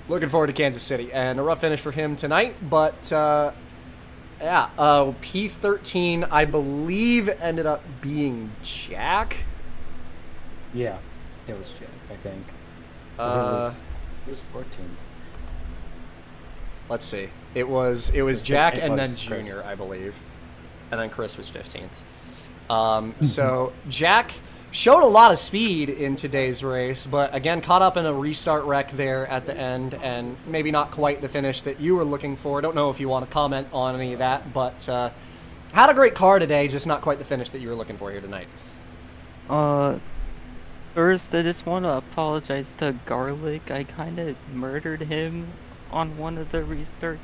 looking forward to Kansas City, and a rough finish for him tonight. But yeah, P13, I believe, ended up being Jack. Yeah, it was Jack, I think. It was 14th. Let's see. It was Jack and then Chris. Junior, I believe. And then Chris was 15th. So Jack showed a lot of speed in today's race, but again, caught up in a restart wreck there at the end, and maybe not quite the finish that you were looking for. Don't know if you want to comment on any of that, but had a great car today, just not quite the finish that you were looking for here tonight. First, I just want to apologize to Garlic. I kind of murdered him on one of the restarts.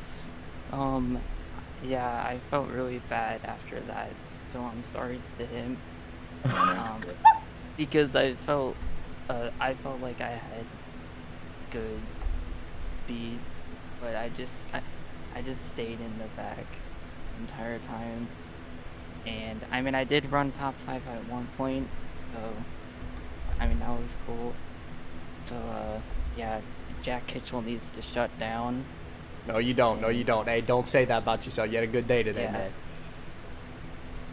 Yeah, I felt really bad after that, so I'm sorry to him. Because I felt like I had good speed, but I just stayed in the back the entire time. And I mean, I did run top 5 at one point, so I mean, that was cool. So, yeah, Jack Kitchell needs to shut down. No, you don't. No, you don't. Hey, don't say that about yourself. You had a good day today, Yeah. man.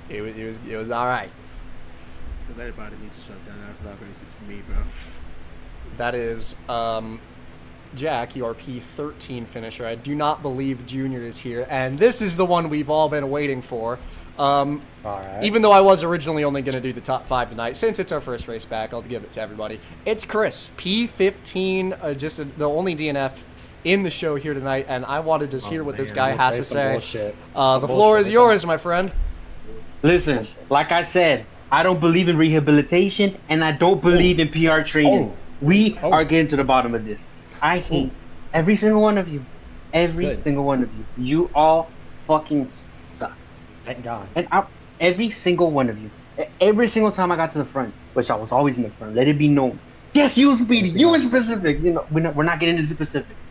It was all right. If anybody needs to shut down after that race, it's me, bro. That is, Jack, your P13 finisher. I do not believe Junior is here, and this is the one we've all been waiting for. All right. Even though I was originally only going to do the top 5 tonight, since it's our first race back, I'll give it to everybody. It's Chris, P15, just the only DNF in the show here tonight, and I wanted to hear what this guy has to say. The floor is yours, my friend. Listen, like I said, I don't believe in rehabilitation, and I don't believe in PR training. We are getting to the bottom of this. I hate Every single one of you. Every Good. single one of you. You all fucking sucked. Thank God. And every single one of you. Every single time I got to the front, which I was always in the front, let it be known. Yes, you, Speedy. You in specific. You know, we're not getting into specifics.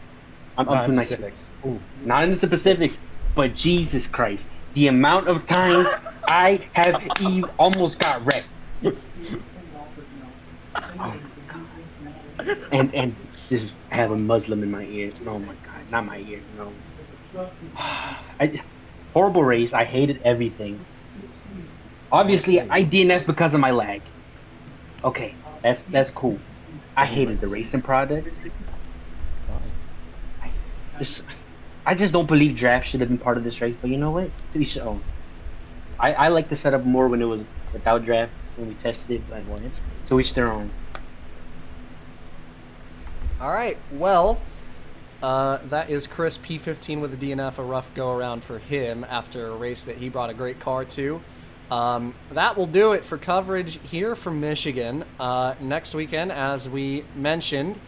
I'm Not too into nice. specifics. Ooh, not into specifics. But Jesus Christ, the amount of times I have almost got wrecked. Oh, and this is I have a Muslim in my ear. Oh my God, not my ear. No. Horrible race. I hated everything. Obviously, I DNF because of my lag. Okay, that's cool. I hated the racing product. This, I just don't believe draft should have been part of this race. But you know what? To each their own. I like the setup more when it was without draft when we tested it. But to each their own. All right. Well, that is Chris P15 with the DNF. A rough go around for him after a race that he brought a great car to. That will do it for coverage here from Michigan. Next weekend, as we mentioned,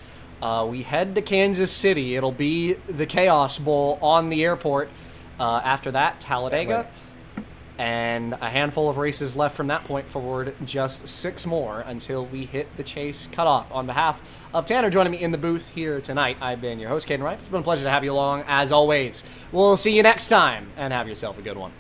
we head to Kansas City. It'll be the Chaos Bowl on the airport. After that, Talladega. And a handful of races left from that point forward, just 6 more until we hit the Chase cutoff. On behalf of Tanner joining me in the booth here tonight, I've been your host, Caden Rife. It's been a pleasure to have you along, as always. We'll see you next time, and have yourself a good one.